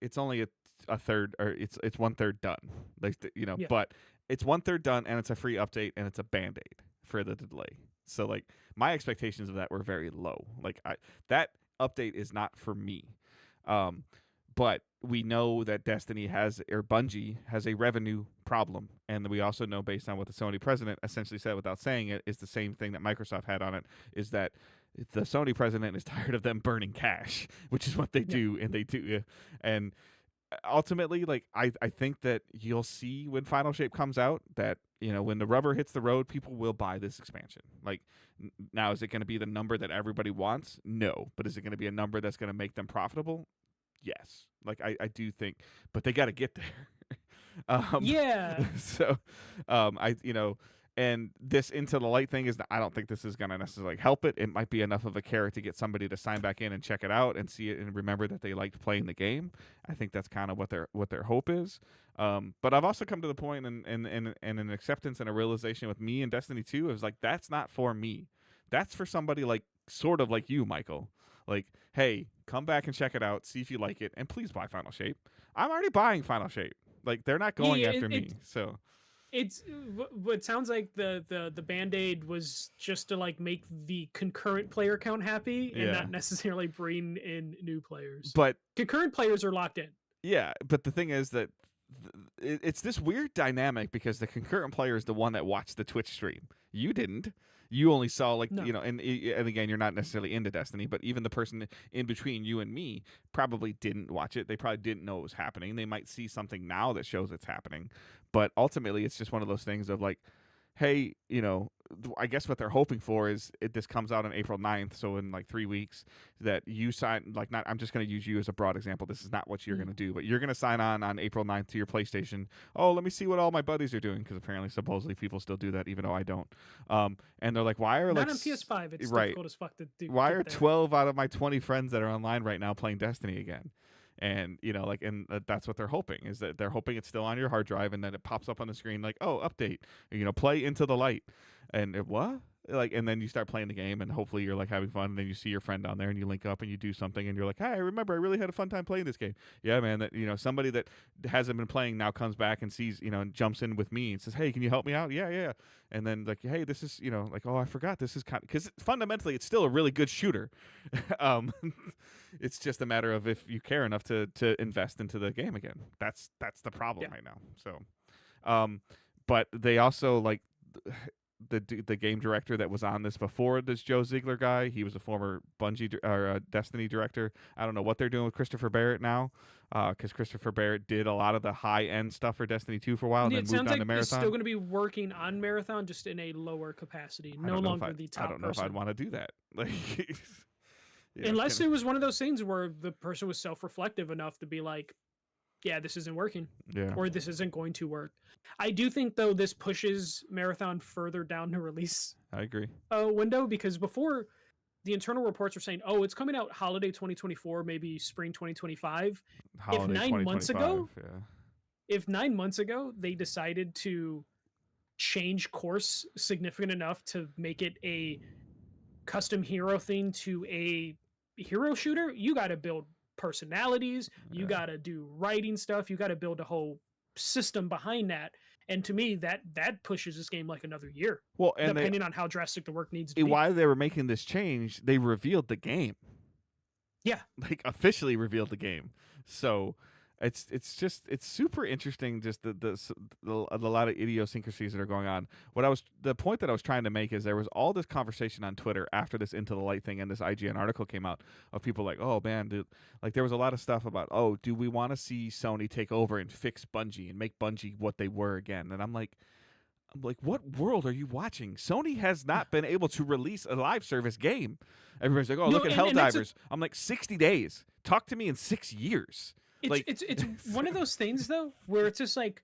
It's only a third, or it's 1/3 done. Like Yeah. but it's 1/3 done, and it's a free update, and it's a Band-Aid for the delay. So like my expectations of that were very low. Like that update is not for me. But we know that Destiny Bungie has a revenue problem, and we also know, based on what the Sony president essentially said without saying it, is the same thing that Microsoft had on it, is that the Sony president is tired of them burning cash, which is what they do, and they do. And ultimately, like I think that you'll see when Final Shape comes out that, when the rubber hits the road, people will buy this expansion. Like, now, is it going to be the number that everybody wants? No. But is it going to be a number that's going to make them profitable? Yes. Like, I do think, but they got to get there. Yeah. So, and this Into the Light thing I don't think this is going to necessarily help it. It might be enough of a carrot to get somebody to sign back in and check it out and see it and remember that they liked playing the game. I think that's kind of what their hope is. But I've also come to the point and an acceptance and a realization with me and Destiny 2 is like, that's not for me. That's for somebody like sort of like you, Michael. Like, hey, come back and check it out, see if you like it, and please buy Final Shape. I'm already buying Final Shape. Like, they're not going after me. So it sounds like the Band-Aid was just to like make the concurrent player count happy and not necessarily bring in new players. But concurrent players are locked in. Yeah, but the thing is that it's this weird dynamic because the concurrent player is the one that watched the Twitch stream. You didn't. You only saw and again, you're not necessarily into Destiny, but even the person in between you and me probably didn't watch it. They probably didn't know it was happening. They might see something now that shows it's happening, but ultimately it's just one of those things of like, hey, I guess what they're hoping for is this comes out on April 9th, so in like 3 weeks, that you sign, like, not, I'm just going to use you as a broad example. This is not what you're going to do, but you're going to sign on April 9th to your PlayStation. Oh, let me see what all my buddies are doing, because apparently, supposedly, people still do that, even though I don't. And they're like, why are not on PS5? It's difficult as fuck to do. Why are 12 out of my 20 friends that are online right now playing Destiny again? And that's what they're hoping, is that they're hoping it's still on your hard drive, and then it pops up on the screen like, oh, update, play Into the Light, and what, like, and then you start playing the game, and hopefully you're like having fun, and then you see your friend down there, and you link up, and you do something, and you're like, hey, I remember I really had a fun time playing this game. Yeah, man, that somebody that hasn't been playing now comes back and sees, and jumps in with me and says, hey, can you help me out? Yeah. And then like, hey, this is, like, oh, I forgot this is kind of, because fundamentally it's still a really good shooter. It's just a matter of if you care enough to invest into the game again. That's the problem right now. So, but they also, like, the game director that was on this before, this Joe Ziegler guy, he was a former Bungie or Destiny director. I don't know what they're doing with Christopher Barrett now, because Christopher Barrett did a lot of the high end stuff for Destiny 2 for a while, and then moved on to Marathon. He's still going to be working on Marathon, just in a lower capacity, no longer the top person. I don't know if I'd want to do that. Like, unless it was one of those things where the person was self-reflective enough to be like, yeah, this isn't working, or this isn't going to work. I do think, though, this pushes Marathon further down the release window, because before, the internal reports were saying, oh, it's coming out holiday 2024, maybe spring 2025. If 9 months ago they decided to change course significant enough to make it a custom hero thing to a hero shooter, you got to build personalities, you got to do writing stuff, you got to build a whole system behind that. And to me, that pushes this game like another year. Well, and depending on how drastic the work needs to be. While they were making this change, they revealed the game. Yeah, like officially revealed the game. So it's super interesting. Just the a lot of idiosyncrasies that are going on. The point that I was trying to make is there was all this conversation on Twitter after this Into the Light thing and this IGN article came out of people like, oh man, dude, like there was a lot of stuff about, oh, do we want to see Sony take over and fix Bungie and make Bungie what they were again? And I'm like, what world are you watching? Sony has not been able to release a live service game. Everybody's like, oh, look at Helldivers. I'm like, 60 days. Talk to me in 6 years. It's one of those things, though, where it's just like,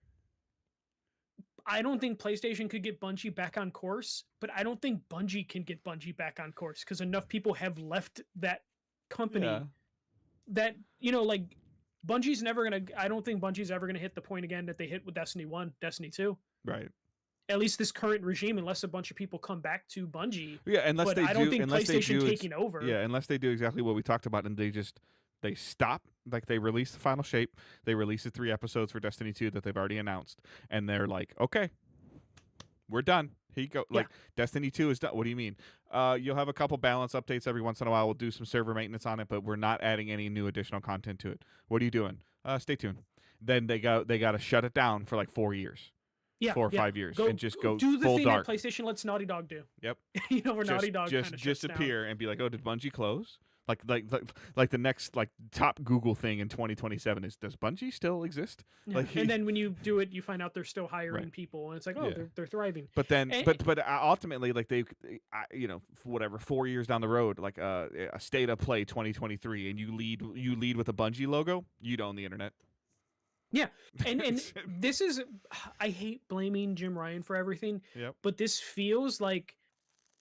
I don't think PlayStation could get Bungie back on course, but I don't think Bungie can get Bungie back on course, because enough people have left that company that, like, Bungie's never going to, I don't think Bungie's ever going to hit the point again that they hit with Destiny 1, Destiny 2. Right. at least this current regime, unless a bunch of people come back to Bungie. Yeah, unless but they I don't do, think unless they PlayStation do, taking over. Yeah, unless they do exactly what we talked about, and they stop, like they release the final shape, they release the 3 episodes for Destiny 2 that they've already announced, and they're like, okay, we're done. Here you go. Like Destiny 2 is done. What do you mean? You'll have a couple balance updates every once in a while. We'll do some server maintenance on it, but we're not adding any new additional content to it. What are you doing? Stay tuned. Then they got to shut it down for like 4 years. 4 or 5 years, and just go do the full thing dark. that PlayStation lets Naughty Dog do. Yep. Where Naughty Dog just disappear and be like, oh, did Bungie close? Like the next like top Google thing in 2027 is, does Bungie still exist? Yeah. Like, and then when you do it, you find out they're still hiring people, and it's like, oh, they're thriving. But then, but ultimately, like they, whatever, 4 years down the road, like a State of Play 2023, and you lead with a Bungie logo, you'd own the internet. Yeah, and this is, I hate blaming Jim Ryan for everything. Yep. But this feels like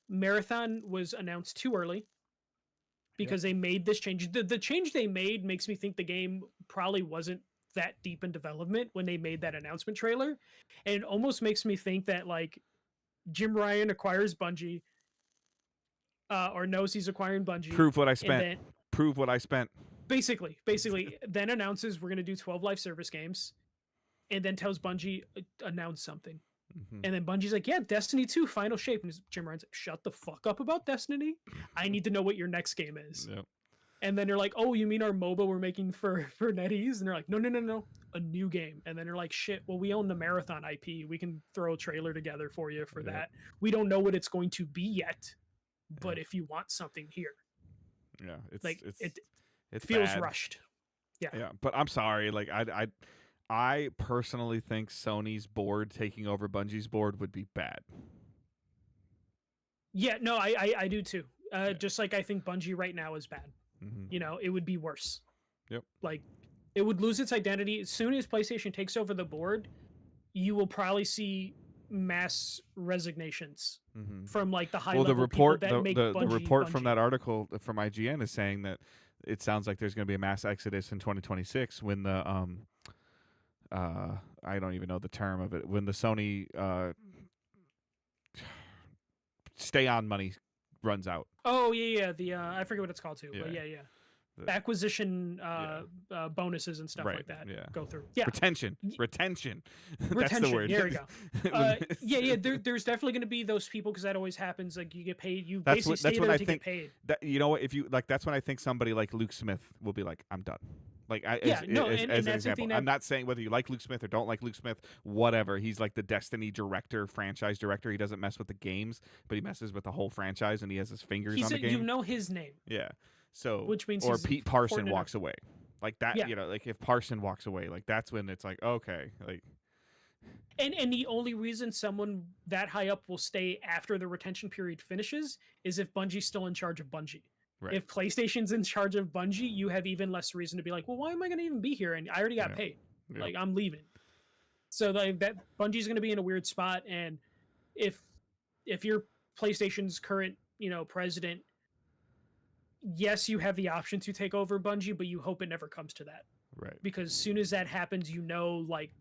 Marathon was announced too early because they made this change. The change they made makes me think the game probably wasn't that deep in development when they made that announcement trailer, and it almost makes me think that like Jim Ryan acquires Bungie, or knows he's acquiring Bungie. Prove what I spent. Prove what I spent. Basically, then announces we're going to do 12 live service games, and then tells Bungie, announce something. Mm-hmm. And then Bungie's like, yeah, Destiny 2 final shape. And Jim Ryan's like, shut the fuck up about Destiny. I need to know what your next game is. Yep. And then they're like, oh, you mean our MOBA we're making for NetEase? And they're like, no, a new game. And then they're like, shit, well, we own the Marathon IP. We can throw a trailer together for you for that. We don't know what it's going to be yet, but if you want something here. Yeah, it feels bad. rushed. Yeah, but I'm sorry. Like I personally think Sony's board taking over Bungie's board would be bad. Yeah, no, I do too. Just like I think Bungie right now is bad. Mm-hmm. It would be worse. Yep. Like it would lose its identity as soon as PlayStation takes over the board. You will probably see mass resignations from like the high level report, people that make Bungie, the report Bungie. From that article from IGN is saying that it sounds like there's going to be a mass exodus in 2026 when the I don't even know the term of it, when the Sony stay on money runs out. Oh yeah, the I forget what it's called too, but yeah. The acquisition bonuses and stuff like that go through. Yeah, retention. That's the word. There we go. There's definitely going to be those people because that always happens. Like you get paid. You basically stay there to get paid. That, you know what? If you like, that's when I think somebody like Luke Smith will be like, I'm done. Like as an example, I'm not saying whether you like Luke Smith or don't like Luke Smith, whatever. He's like the Destiny director, franchise director. He doesn't mess with the games, but he messes with the whole franchise, and he has his fingers on the game. You know his name. Yeah. So, which means or Pete Parson walks away, like that. Yeah. Like if Parson walks away, like that's when it's like, okay, like. And the only reason someone that high up will stay after the retention period finishes is if Bungie's still in charge of Bungie. Right. If PlayStation's in charge of Bungie, you have even less reason to be like, well, why am I going to even be here? And I already got paid. Yeah. Like I'm leaving. So like that Bungie's going to be in a weird spot. And if you're PlayStation's current, president, yes, you have the option to take over Bungie, but you hope it never comes to that. Right. Because as soon as that happens, like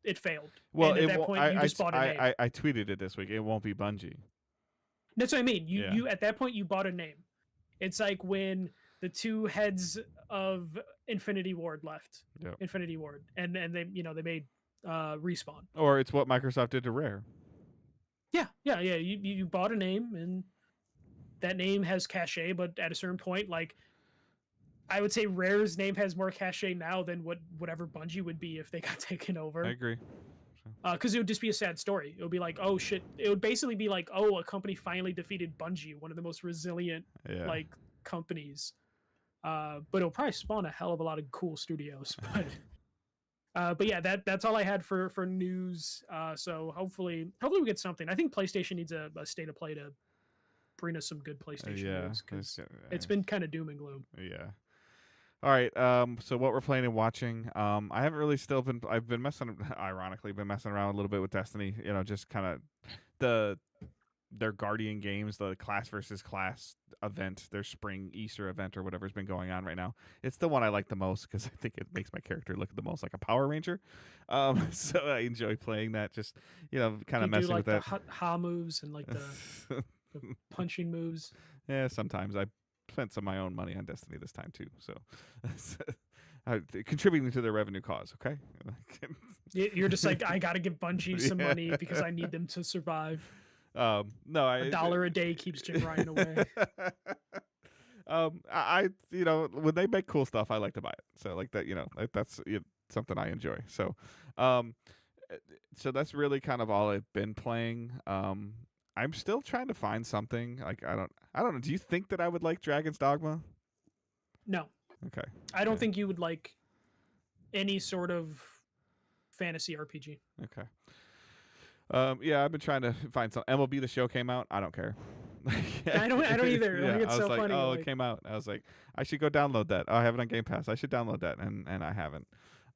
it failed. Well, and at that point, you just bought a name. I tweeted it this week. It won't be Bungie. That's what I mean. You at that point you bought a name. It's like when the two heads of Infinity Ward left. Yep. Infinity Ward, and they they made Respawn. Or it's what Microsoft did to Rare. Yeah. You bought a name, and that name has cachet, but at a certain point, like I would say Rare's name has more cachet now than whatever Bungie would be if they got taken over. I agree. Because it would just be a sad story. It would be like, oh shit. It would basically be like, oh, a company finally defeated Bungie, one of the most resilient like companies. But it'll probably spawn a hell of a lot of cool studios. But yeah, that's all I had for news. So hopefully we get something. I think PlayStation needs a State of Play to bring us some good PlayStation news because it's been kind of doom and gloom. Yeah. All right. So what we're playing and watching. I haven't really I've been messing around a little bit with Destiny. Just kind of the their Guardian games, the class versus class event, their spring Easter event or whatever's been going on right now. It's the one I like the most because I think it makes my character look the most like a Power Ranger. So I enjoy playing that. Just kind of messing with that. The ha moves and like the punching moves. Yeah, sometimes I spent some of my own money on Destiny this time too. So. Contributing to their revenue cause, okay? You're just like, I gotta give Bungie some money because I need them to survive. No, $1 a day keeps Jim Ryan away. I when they make cool stuff, I like to buy it. So like that, that's something I enjoy. So, so that's really kind of all I've been playing. I'm still trying to find something. Like I don't know. Do you think that I would like Dragon's Dogma? No. Okay. I don't think you would like any sort of fantasy RPG. Okay. Yeah, I've been trying to find some. MLB The Show came out. I don't care. I don't either. Yeah, it's I was so like, funny. oh, it came out. I was like, I should go download that. Oh, I have it on Game Pass. I should download that, and I haven't.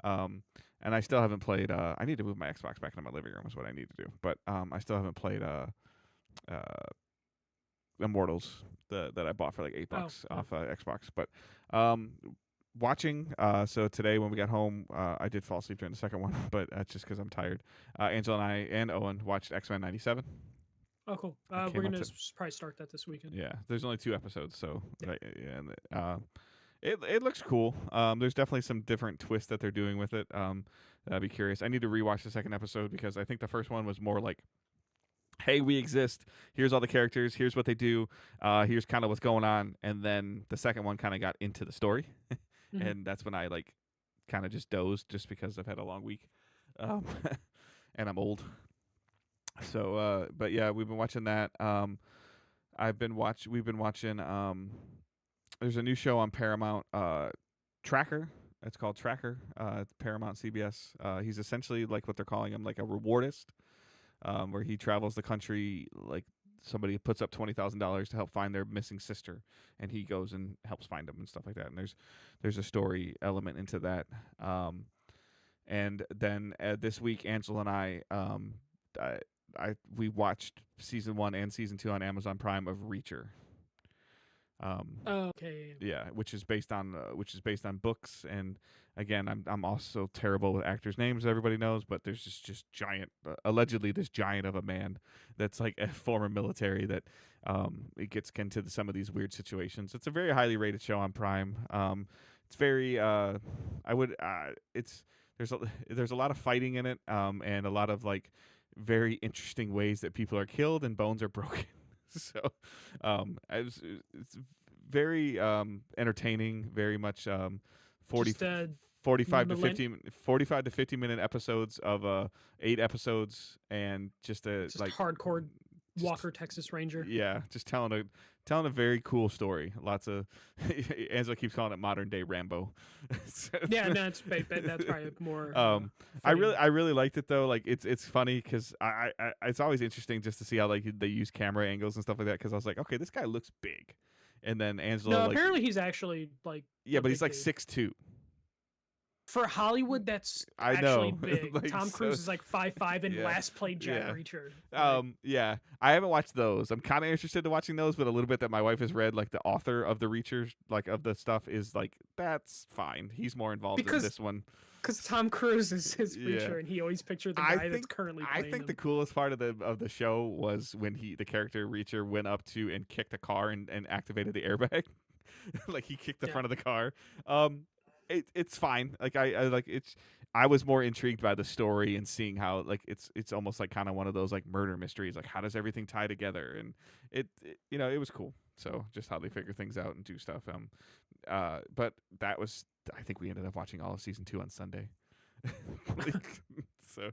And I still haven't played. I need to move my Xbox back into my living room. Is what I need to do. But I still haven't played Immortals that I bought for like $8 off Xbox. But watching. So today when we got home, I did fall asleep during the second one, but that's just because I'm tired. Angela and I and Owen watched X-Men 97. Oh, cool. We're gonna probably start that this weekend. Yeah, there's only 2 episodes, so it looks cool. There's definitely some different twists that they're doing with it. I'd be curious. I need to rewatch the second episode because I think the first one was more like, hey, we exist. Here's all the characters. Here's what they do. Here's kind of what's going on. And then the second one kind of got into the story. And that's when I like kind of just dozed just because I've had a long week. And I'm old. So, but yeah, we've been watching that. We've been watching, there's a new show on Paramount, Tracker. It's called Tracker. It's Paramount CBS. He's essentially like what they're calling him, like a rewardist. Where he travels the country, like somebody puts up $20,000 to help find their missing sister, and he goes and helps find them and stuff like that. And there's a story element into that. And then this week, Angela and we watched season 1 and season 2 on Amazon Prime of Reacher. Okay. Yeah, which is based on books, and again, I'm also terrible with actors' names. Everybody knows, but there's just giant, allegedly this giant of a man that's like a former military that it gets into some of these weird situations. It's a very highly rated show on Prime. It's very there's a lot of fighting in it, and a lot of like very interesting ways that people are killed and bones are broken. So, it's very entertaining. Very much 45 to 50 minute episodes of 8 episodes, and just hardcore Walker Texas Ranger. Yeah, just telling a very cool story. Lots of Angela keeps calling it modern day Rambo. Yeah, no, that's probably more. I really liked it though. Like it's funny because I it's always interesting just to see how like they use camera angles and stuff like that. Because I was like, okay, this guy looks big, and then Angela. No, apparently he's actually like. Yeah, but he's like 6'2". For Hollywood, that's actually big. Like, Tom Cruise is like 5'5" and last played Jack Reacher. Yeah, I haven't watched those. I'm kind of interested in watching those, but a little bit that my wife has read, like the author of the Reacher, like of the stuff, is like that's fine. He's more involved in this one. Because Tom Cruise is his Reacher, and he always pictured the guy that's currently playing him. The coolest part of the show was when the character Reacher went up to and kicked a car and activated the airbag. Like he kicked the front of the car. It's fine. Like I was more intrigued by the story and seeing how like it's almost like kind of one of those like murder mysteries. Like how does everything tie together? And it was cool. So just how they figure things out and do stuff. But that was, I think we ended up watching all of season 2 on Sunday. So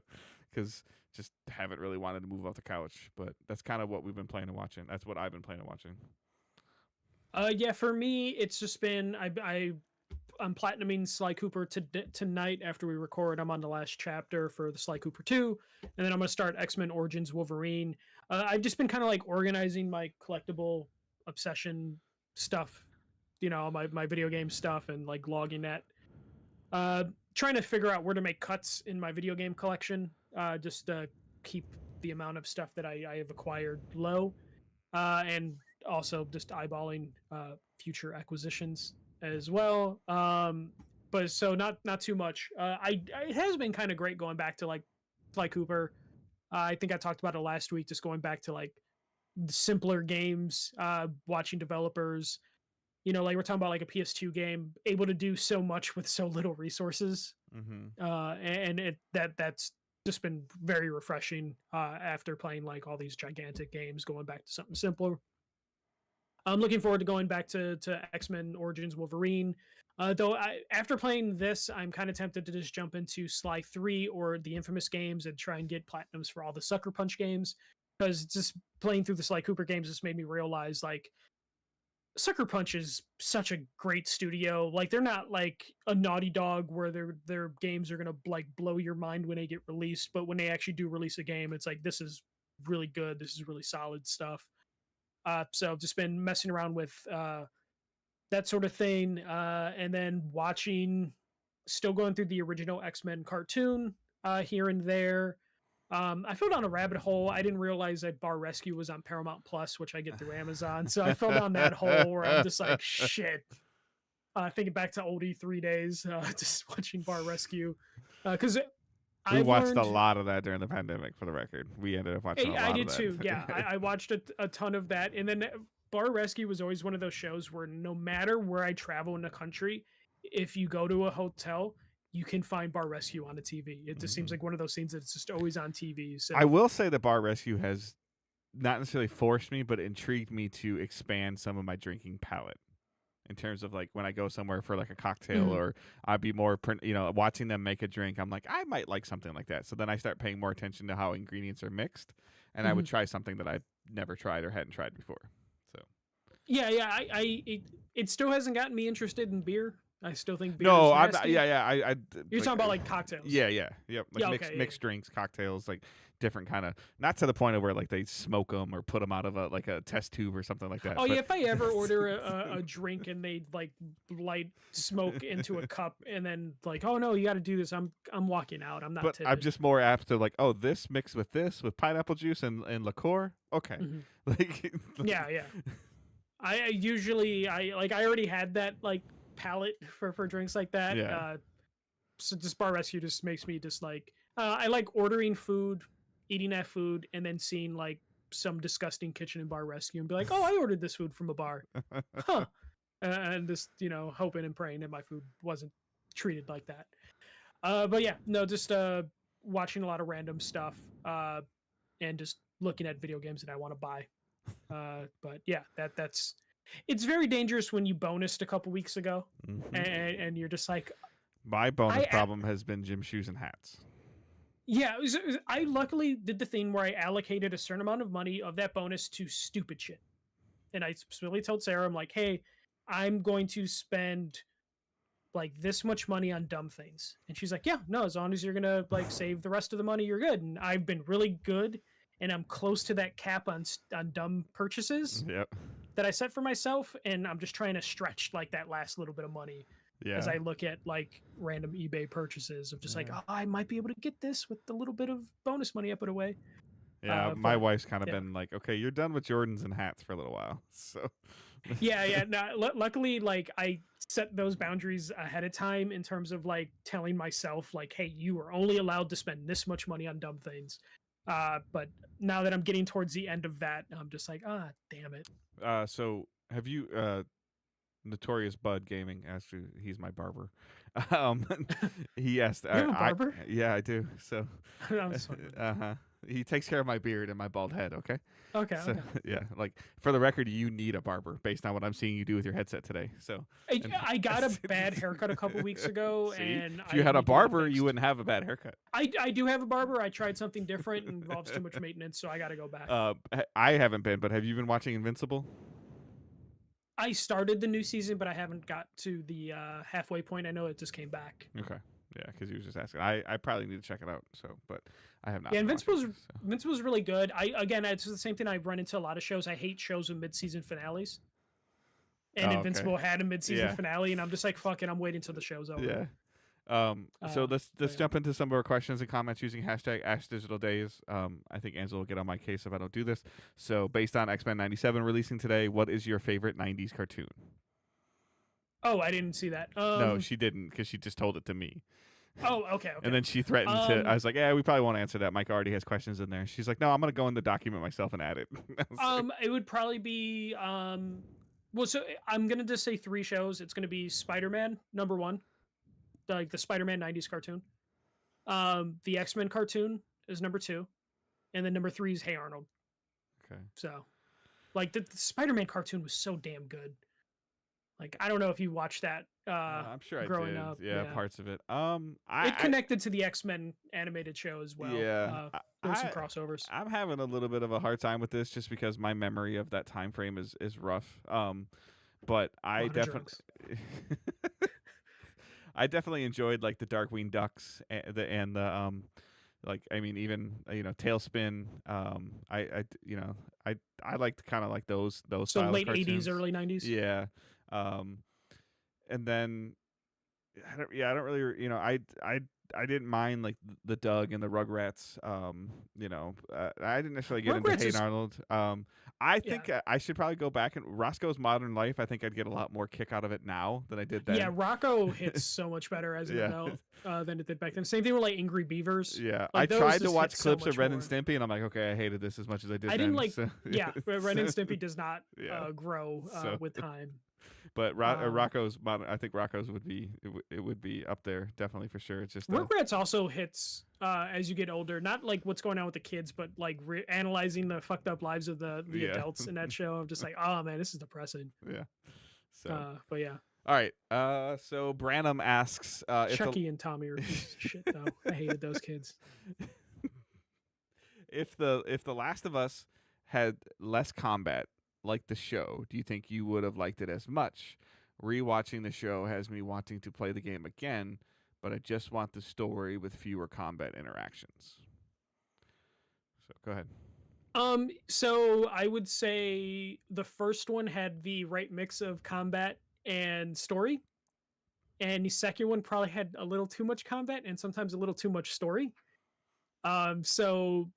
because just haven't really wanted to move off the couch. But that's kind of what we've been playing and watching. That's what I've been playing and watching. Yeah, for me, it's just been I'm platinuming Sly Cooper tonight after we record. I'm on the last chapter for the Sly Cooper 2, and then I'm going to start X-Men Origins Wolverine. I've just been kind of like organizing my collectible obsession stuff, my video game stuff, and like logging that. Trying to figure out where to make cuts in my video game collection, just to keep the amount of stuff that I have acquired low, and also just eyeballing future acquisitions as well. But so not too much. It has been kind of great going back to like Sly Cooper. I think I talked about it last week, just going back to like simpler games, watching developers, like we're talking about like a PS2 game, able to do so much with so little resources. And that's just been very refreshing after playing like all these gigantic games, going back to something simpler. I'm looking forward to going back to X-Men Origins Wolverine. Though after playing this, I'm kind of tempted to just jump into Sly 3 or the Infamous games and try and get platinums for all the Sucker Punch games. Because just playing through the Sly Cooper games just made me realize like Sucker Punch is such a great studio. Like they're not like a Naughty Dog where their games are gonna like blow your mind when they get released, but when they actually do release a game, it's like this is really good. This is really solid stuff. So I've just been messing around with that sort of thing, and then still going through the original X-Men cartoon here and there. I fell down a rabbit hole. I didn't realize that Bar Rescue was on Paramount Plus, which I get through Amazon. So I fell down that hole where I'm just like, shit. Thinking back to old E3 days, just watching Bar Rescue. Because we watched a lot of that during the pandemic, for the record. We ended up watching a lot of that. I did too, yeah. I watched a ton of that. And then Bar Rescue was always one of those shows where no matter where I travel in the country, if you go to a hotel, you can find Bar Rescue on the TV. It just seems like one of those things that's just always on TV. So I will say that Bar Rescue has not necessarily forced me, but intrigued me to expand some of my drinking palate. In terms of like when I go somewhere for like a cocktail, or I'd be more, watching them make a drink, I'm like, I might like something like that. So then I start paying more attention to how ingredients are mixed, and I would try something that I've never tried or hadn't tried before. So yeah, it still hasn't gotten me interested in beer. I still think beer. No, is I'm nasty. yeah. You're talking about like cocktails. Yeah. Like mixed drinks, cocktails, like different kind of, not to the point of where like they smoke them or put them out of a test tube or something like that. Oh yeah, if I ever order a drink and they like light smoke into a cup and then like, oh no, you got to do this, I'm walking out. I'm not. But I'm just more apt to like, oh, this mixed with this with pineapple juice and liqueur. Okay, yeah. I usually I already had that like palate for drinks like that. Yeah. So this Bar Rescue just makes me just like I like ordering food, eating that food, and then seeing like some disgusting kitchen and bar rescue and be like, oh, I ordered this food from a bar, huh? And just hoping and praying that my food wasn't treated like that. But yeah, no, just watching a lot of random stuff and just looking at video games that I want to buy. But yeah, that's. It's very dangerous when you bonused a couple weeks ago, and you're just like. My bonus problem has been gym shoes and hats. Yeah, I luckily did the thing where I allocated a certain amount of money of that bonus to stupid shit. And I specifically told Sarah, I'm like, hey, I'm going to spend like this much money on dumb things. And she's like, yeah, no, as long as you're going to like save the rest of the money, you're good. And I've been really good. And I'm close to that cap on dumb purchases that I set for myself. And I'm just trying to stretch like that last little bit of money. Yeah. As I look at like random eBay purchases of just like, oh, I might be able to get this with the little bit of bonus money I put away. Yeah, my wife's kind of been like, okay, you're done with Jordans and hats for a little while. So yeah. No, luckily, like I set those boundaries ahead of time in terms of like telling myself like, hey, you are only allowed to spend this much money on dumb things. But now that I'm getting towards the end of that, I'm just like, damn it. So have you Notorious Bud Gaming asked, he's my barber. He asked, you have a barber? Yeah, I do. So he takes care of my beard and my bald head. Okay. Okay. Yeah, like for the record, you need a barber based on what I'm seeing you do with your headset today. So I got a bad haircut a couple weeks ago, and if you had a barber, you wouldn't have a bad haircut. I do have a barber. I tried something different and involves too much maintenance, so I got to go back. I haven't been, but have you been watching Invincible? I started the new season, but I haven't got to the halfway point. I know it just came back. Okay. Yeah, because he was just asking. I probably need to check it out. So, but I have not. Yeah, Invincible's really good. It's the same thing I run into a lot of shows. I hate shows with mid-season finales. And Invincible had a mid-season finale, and I'm just like, fuck it, I'm waiting till the show's over. Yeah. So let's jump into some of our questions and comments using hashtag #AskDigitalDays. I think Angela will get on my case if I don't do this. So based on X-Men 97 releasing today, what is your favorite 90s cartoon? Oh, I didn't see that. No, she didn't, because she just told it to me. Oh, okay. And then she threatened to. I was like, "Yeah, we probably won't answer that. Mike already has questions in there." She's like, "No, I'm gonna go in the document myself and add it." It would probably be Well, so I'm gonna just say 3 shows. It's gonna be Spider-Man #1, like the Spider-Man 90s cartoon. The X-Men cartoon is #2, and then #3 is Hey Arnold. Okay. So, like the Spider-Man cartoon was so damn good. Like I don't know if you watched that. I'm sure I growing did. up, Yeah, parts of it. It connected to the X-Men animated show as well. Yeah, there were some crossovers. I'm having a little bit of a hard time with this just because my memory of that time frame is rough. But I definitely I definitely enjoyed like the Darkwing Ducks and the like, I mean, even Tailspin. I liked kind of like those So style late of cartoons. 80s, early 90s. Yeah. And then I don't really, I didn't mind like the Doug and the Rugrats. I didn't necessarily get Rugrats into Hey Arnold. I think Yeah. I should probably go back and Roscoe's Modern Life. I think I'd get a lot more kick out of it now than I did then. Yeah, Rocco hits so much better as an adult than it did back then. Same thing with like Angry Beavers. Yeah, Like, I those tried to just watch hit so clips of much Ren more. and Stimpy, and I'm like, okay, I hated this as much as I did. I didn't then, like. so- Yeah, Ren and Stimpy does not Yeah. grow So- with time. But Rocco's Modern, I think Rocco's would be it would be up there definitely for sure. It's just Rugrats also hits as you get older. Not like what's going on with the kids, but like analyzing the fucked up lives of the Yeah. adults in that show. I'm just like, oh man, this is depressing. yeah. So But yeah, all right. So Branham asks if Chucky and Tommy are pieces of shit though. I hated those kids. if the Last of Us had less combat like the show, do you think you would have liked it as much? Rewatching the show has me wanting to play the game again, but I just want the story with fewer combat interactions. So go ahead. So I would say the first one had the right mix of combat and story, and the second one probably had a little too much combat and sometimes a little too much story. So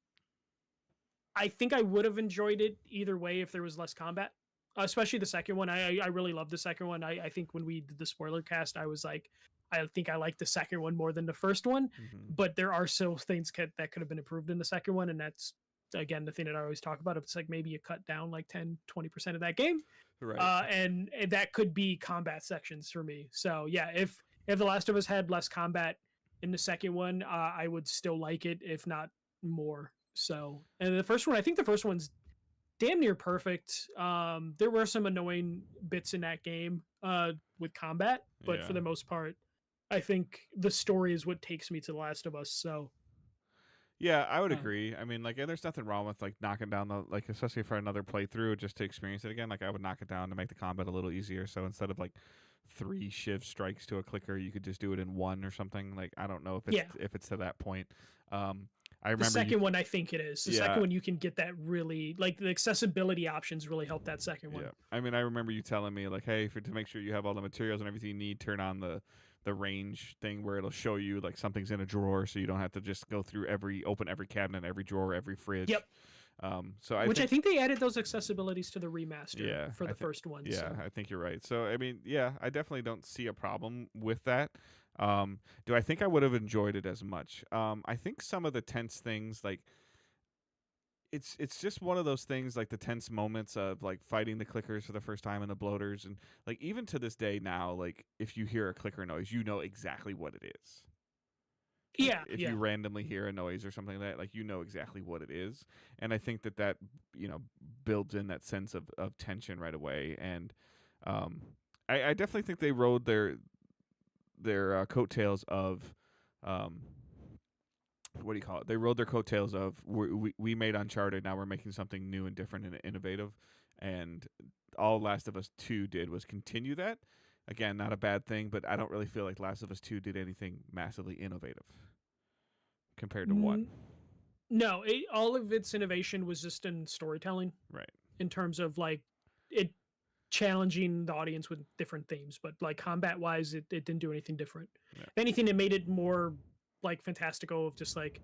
I think I would have enjoyed it either way if there was less combat, especially the second one. I really love the second one. I think when we did the spoiler cast, I was like, I think I like the second one more than the first one, but there are still things that could have been improved in the second one. And that's, again, the thing that I always talk about. It's like maybe you cut down like 10-20% of that game. Right. And that could be combat sections for me. So yeah, if The Last of Us had less combat in the second one, I would still like it, if not more. So, and the first one, I think the first one's damn near perfect. There were some annoying bits in that game with combat, but for the most part, I think the story is what takes me to The Last of Us. So yeah, I would agree. I mean, like, and there's nothing wrong with like knocking down the, like, especially for another playthrough, just to experience it again. Like, I would knock it down to make the combat a little easier. So instead of like 3 shiv strikes to a clicker, you could just do it in 1 or something. Like, I don't know if it's to that point. I remember the second one, I think it is. The second one, you can get that really, like, the accessibility options really help that second one. Yeah, I mean, I remember you telling me like, hey, to make sure you have all the materials and everything you need, turn on the range thing where it'll show you like something's in a drawer, so you don't have to just go through open every cabinet, every drawer, every fridge. Yep. I think they added those accessibilities to the remaster for the first one. Yeah, so. I think you're right. So I mean, yeah, I definitely don't see a problem with that. Do I think I would have enjoyed it as much? I think some of the tense things, like it's just one of those things, like the tense moments of like fighting the clickers for the first time and the bloaters, and like even to this day now, like if you hear a clicker noise, you know exactly what it is. Yeah. If you randomly hear a noise or something like that, like, you know exactly what it is. And I think that builds in that sense of tension right away. And I definitely think they rode their coattails of what do you call it? They rode their coattails of we made Uncharted, now we're making something new and different and innovative. And all Last of Us 2 did was continue that. Again, not a bad thing, but I don't really feel like Last of Us 2 did anything massively innovative compared to 1. No, all of its innovation was just in storytelling. Right. In terms of like it challenging the audience with different themes, but like combat wise, it didn't do anything different. Yeah. If anything, it made it more like fantastical of just like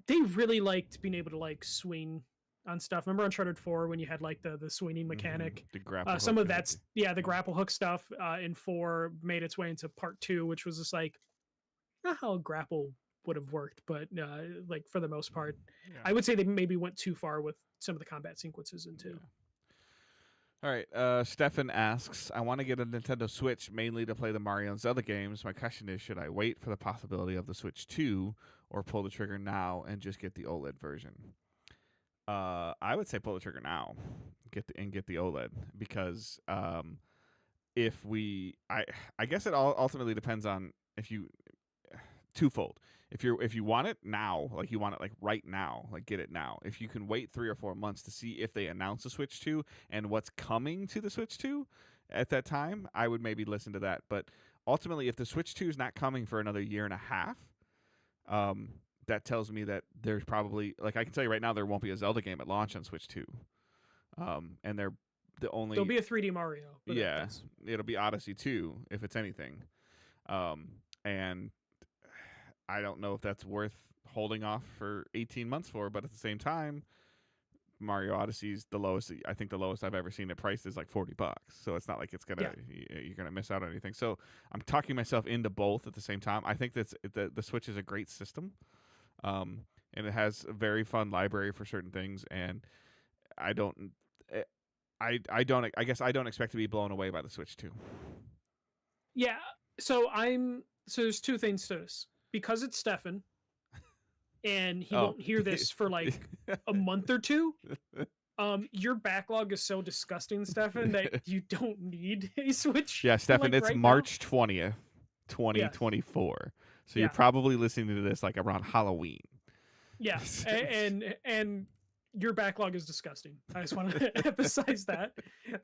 they really liked being able to like swing on stuff. Remember Uncharted 4 when you had like the swinging mechanic? The grapple some hook of that's the grapple hook stuff in 4 made its way into part 2, which was just like not how grapple would have worked, but like for the most part, I would say they maybe went too far with some of the combat sequences in 2. All right. Stefan asks, I want to get a Nintendo Switch mainly to play the Mario and Zelda games. My question is, should I wait for the possibility of the Switch 2 or pull the trigger now and just get the OLED version? I would say pull the trigger now, get the OLED, because if we, I guess it all ultimately depends on if you twofold. If you want it now, like you want it like right now, like get it now. If you can wait 3 or 4 months to see if they announce the Switch 2 and what's coming to the Switch 2 at that time, I would maybe listen to that. But ultimately, if the Switch 2 is not coming for another year and a half, that tells me that there's probably, like, I can tell you right now, there won't be a Zelda game at launch on Switch 2. And they're the only... There'll be a 3D Mario. Yeah, it'll be Odyssey 2, if it's anything. And I don't know if that's worth holding off for 18 months for, but at the same time, Mario Odyssey's the lowest. I think the lowest I've ever seen it priced is like $40. So it's not like it's gonna you're gonna miss out on anything. So I'm talking myself into both at the same time. I think that's the Switch is a great system, and it has a very fun library for certain things. And I guess I don't expect to be blown away by the Switch 2. Yeah. So there's 2 things to this. Because it's Stefan, and he won't hear this for like a month or 2. Your backlog is so disgusting, Stefan, that you don't need a Switch. Yeah, Stefan, like it's right March 20th, 2024. Yes. So you're probably listening to this like around Halloween. Yeah, and your backlog is disgusting. I just want to emphasize that.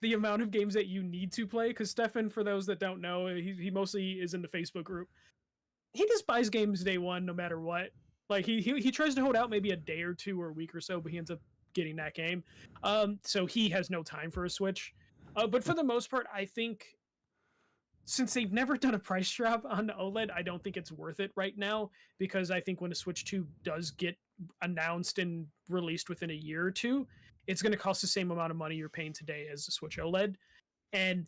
The amount of games that you need to play, because Stefan, for those that don't know, he mostly is in the Facebook group. He just buys games day one, no matter what. Like he tries to hold out maybe a day or 2 or a week or so, but he ends up getting that game. So he has no time for a Switch. But for the most part, I think since they've never done a price drop on the OLED, I don't think it's worth it right now, because I think when a Switch 2 does get announced and released within a year or 2, it's going to cost the same amount of money you're paying today as the Switch OLED. And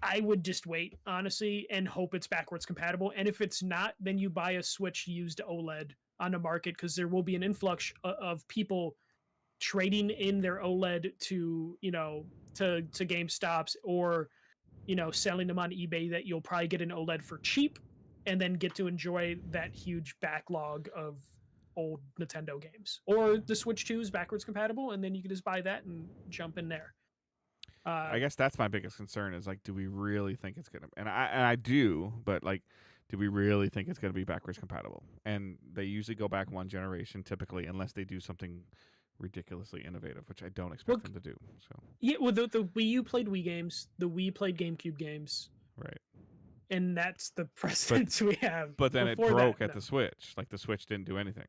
I would just wait, honestly, and hope it's backwards compatible. And if it's not, then you buy a Switch used OLED on the market, because there will be an influx of people trading in their OLED to GameStops, or selling them on eBay, that you'll probably get an OLED for cheap and then get to enjoy that huge backlog of old Nintendo games. Or the Switch 2 is backwards compatible, and then you can just buy that and jump in there. I guess that's my biggest concern is, like, do we really think it's gonna? And I do, but like, do we really think it's gonna be backwards compatible? And they usually go back 1 generation typically, unless they do something ridiculously innovative, which I don't expect them to do. So yeah, well, the Wii U played Wii games, the Wii played GameCube games, right, and that's the precedence we have. But then it broke at the Switch. Like, the Switch didn't do anything.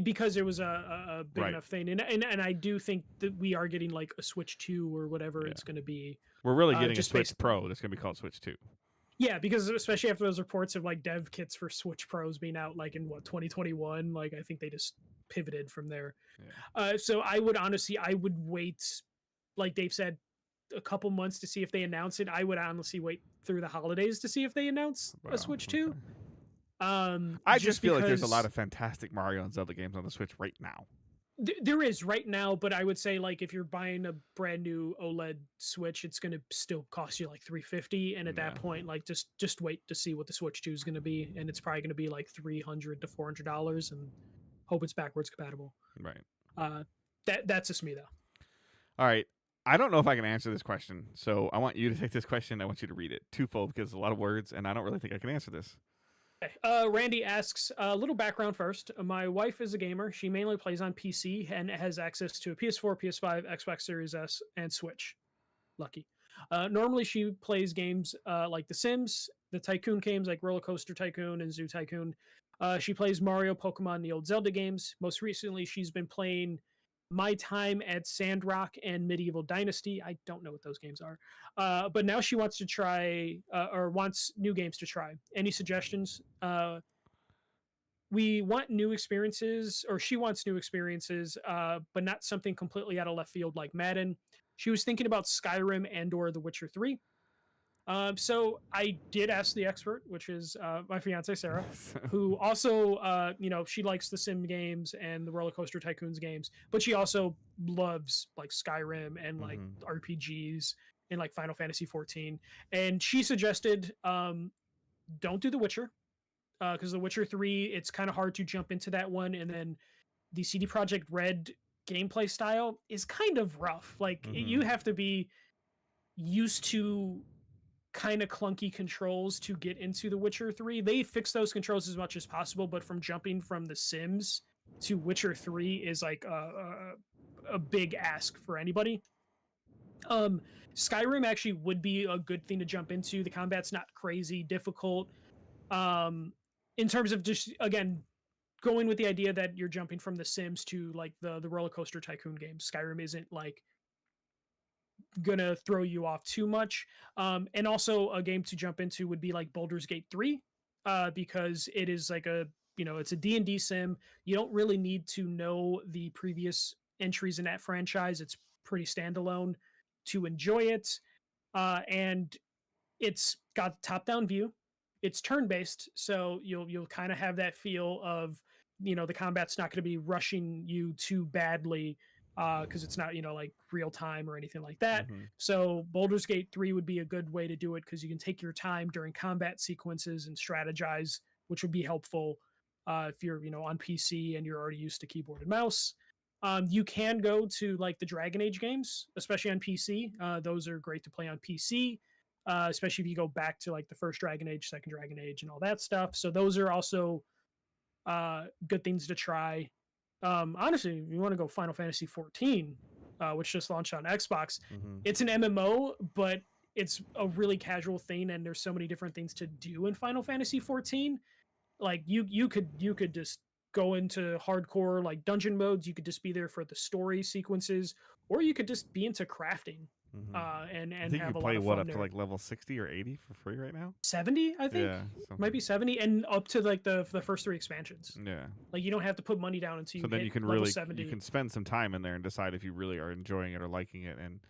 Because it was a big enough thing, and I do think that we are getting like a Switch 2 or whatever it's going to be. We're really getting a Switch Pro that's going to be called Switch 2. Yeah, because especially after those reports of like dev kits for Switch Pros being out like in 2021, like I think they just pivoted from there. Yeah. So I would wait, like Dave said, a couple months to see if they announce it. I would honestly wait through the holidays to see if they announce a Switch 2. I just feel like there's a lot of fantastic Mario and Zelda games on the Switch right now. There is right now, but I would say, like, if you're buying a brand new OLED Switch, it's going to still cost you like $350, and at that point, like, just wait to see what the Switch 2 is going to be, and it's probably going to be like $300 to $400, and hope it's backwards compatible. Right. That's just me though. All right. I don't know if I can answer this question, so I want you to take this question. I want you to read it twofold, because it's a lot of words, and I don't really think I can answer this. Randy asks, a little background first. My wife is a gamer. She mainly plays on PC and has access to a PS4, PS5, Xbox Series S, and Switch. Lucky. Normally, she plays games like The Sims, the Tycoon games like Roller Coaster Tycoon and Zoo Tycoon. She plays Mario, Pokemon, the old Zelda games. Most recently, she's been playing My Time at Sandrock and Medieval Dynasty. I don't know what those games are, but now she wants to try or wants new games to try. Any suggestions? We want new experiences, or she wants new experiences, but not something completely out of left field like Madden. She was thinking about Skyrim and/or The Witcher 3. So I did ask the expert, which is my fiance Sarah, who also, she likes the Sim games and the Roller Coaster Tycoons games, but she also loves like Skyrim and like RPGs and like Final Fantasy 14. And she suggested, don't do The Witcher, because The Witcher 3, it's kind of hard to jump into that one, and then the CD Projekt Red gameplay style is kind of rough. Like you have to be used to kind of clunky controls to get into The Witcher 3. They fix those controls as much as possible, but from jumping from The Sims to Witcher 3 is like a big ask for anybody. Skyrim actually would be a good thing to jump into. The combat's not crazy difficult. In terms of just, again, going with the idea that you're jumping from The Sims to like the Roller Coaster Tycoon games, Skyrim isn't like gonna throw you off too much. And also a game to jump into would be like Baldur's Gate 3, because it is like it's a D&D sim. You don't really need to know the previous entries in that franchise. It's pretty standalone to enjoy it. And it's got top-down view. It's turn-based, so you'll kind of have that feel of, the combat's not going to be rushing you too badly, because it's not, like real time or anything like that. So Baldur's Gate 3 would be a good way to do it, because you can take your time during combat sequences and strategize, which would be helpful if you're, on PC and you're already used to keyboard and mouse. You can go to like the Dragon Age games, especially on PC. Those are great to play on PC. Especially if you go back to like the first Dragon Age, second Dragon Age, and all that stuff. So those are also good things to try. Honestly, if you want to go Final Fantasy 14, which just launched on Xbox, it's an MMO, but it's a really casual thing, and there's so many different things to do in Final Fantasy 14. Like you could just go into hardcore like dungeon modes. You could just be there for the story sequences, or you could just be into crafting. And I think have you a play lot of what fun up there. to like level 60 or 80 for free right now? 70, I think. Yeah, might be 70, and up to like the first 3 expansions. Yeah. Like you don't have to put money down until you so then hit you can level really 70. you can spend some time in there and decide if you really are enjoying it or liking it, and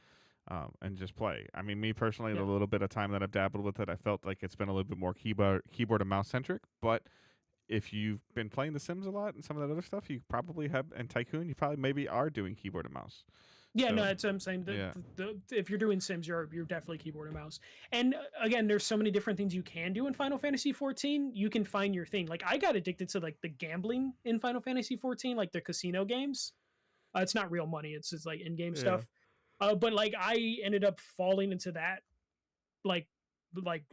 just play. I mean, me personally, the little bit of time that I've dabbled with it, I felt like it's been a little bit more keyboard and mouse centric. But if you've been playing The Sims a lot and some of that other stuff, you probably have, and Tycoon, you probably maybe are doing keyboard and mouse. Yeah, so, no, that's what I'm saying. If you're doing Sims, you're definitely keyboard and mouse. And again, there's so many different things you can do in Final Fantasy 14. You can find your thing. Like I got addicted to like the gambling in Final Fantasy 14, like the casino games. It's not real money; it's just like in-game stuff. But like I ended up falling into that like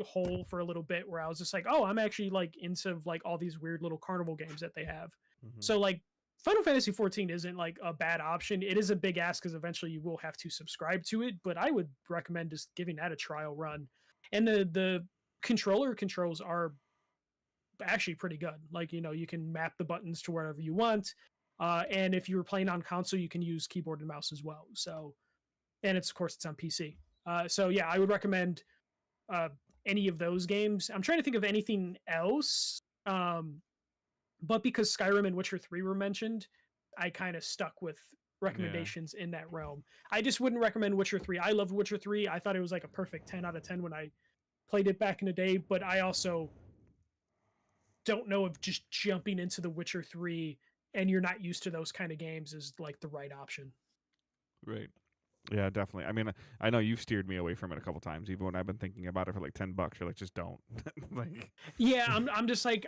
hole for a little bit, where I was just like, oh, I'm actually like into like all these weird little carnival games that they have. So like Final Fantasy 14 isn't like a bad option. It is a big ask because eventually you will have to subscribe to it, but I would recommend just giving that a trial run. And the controller controls are actually pretty good. Like, you can map the buttons to wherever you want. And if you were playing on console, you can use keyboard and mouse as well. So, and of course it's on PC. So yeah, I would recommend any of those games. I'm trying to think of anything else. But because Skyrim and Witcher 3 were mentioned, I kind of stuck with recommendations in that realm. I just wouldn't recommend Witcher 3. I loved Witcher 3. I thought it was like a perfect 10 out of 10 when I played it back in the day, but I also don't know if just jumping into The Witcher 3 and you're not used to those kind of games is like the right option. Right. Yeah, definitely. I mean, I know you've steered me away from it a couple times, even when I've been thinking about it for like $10. You're like, just don't. Like, yeah, I'm just like,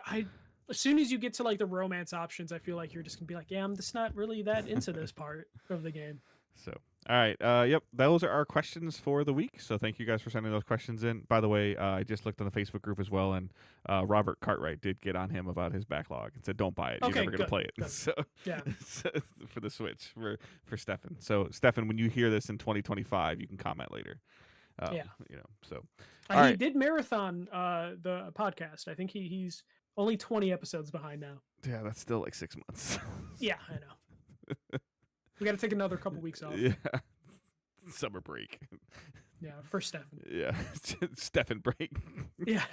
as soon as you get to like the romance options, I feel like you're just gonna be like, yeah, I'm just not really that into this part of the game. So, all right. Yep. Those are our questions for the week. So thank you guys for sending those questions in. By the way, I just looked on the Facebook group as well, and Robert Cartwright did get on him about his backlog and said, don't buy it. You're never going to play it. Good. So, yeah. For the Switch, for Stefan. So, Stefan, when you hear this in 2025, you can comment later. Yeah. So. He did marathon the podcast. I think he's only 20 episodes behind now. Yeah, that's still like 6 months. Yeah, I know. We got to take another couple weeks off. Yeah. Summer break. Yeah, for Stefan. Yeah. Stefan break. Yeah.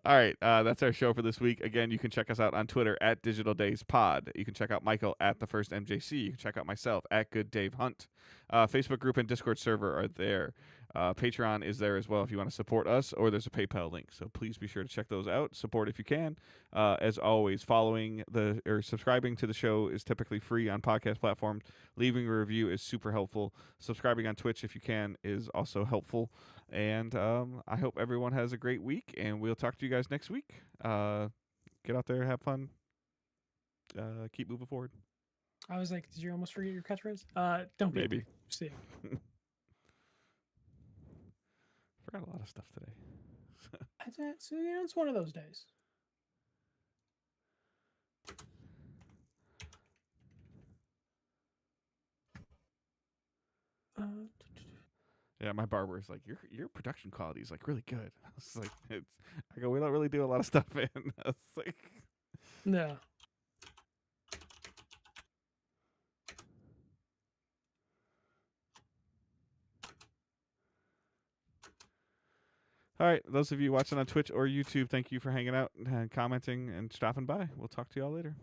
All right, that's our show for this week. Again, you can check us out on Twitter at Digital Days Pod. You can check out Michael at The First MJC. You can check out myself at Good Dave Hunt. Facebook group and Discord server are there. Patreon is there as well if you want to support us, or there's a PayPal link. So please be sure to check those out. Support if you can. As always, subscribing to the show is typically free on podcast platforms. Leaving a review is super helpful. Subscribing on Twitch if you can is also helpful. And I hope everyone has a great week, and we'll talk to you guys next week. Get out there, have fun. Keep moving forward. I was like, did you almost forget your catchphrase? Don't be. Maybe. See ya. Forgot a lot of stuff today. So, it's one of those days. Yeah, my barber is like, your production quality is like really good. I was like, I go, we don't really do a lot of stuff in. I was like, no. All right, those of you watching on Twitch or YouTube, thank you for hanging out and commenting and stopping by. We'll talk to y'all later.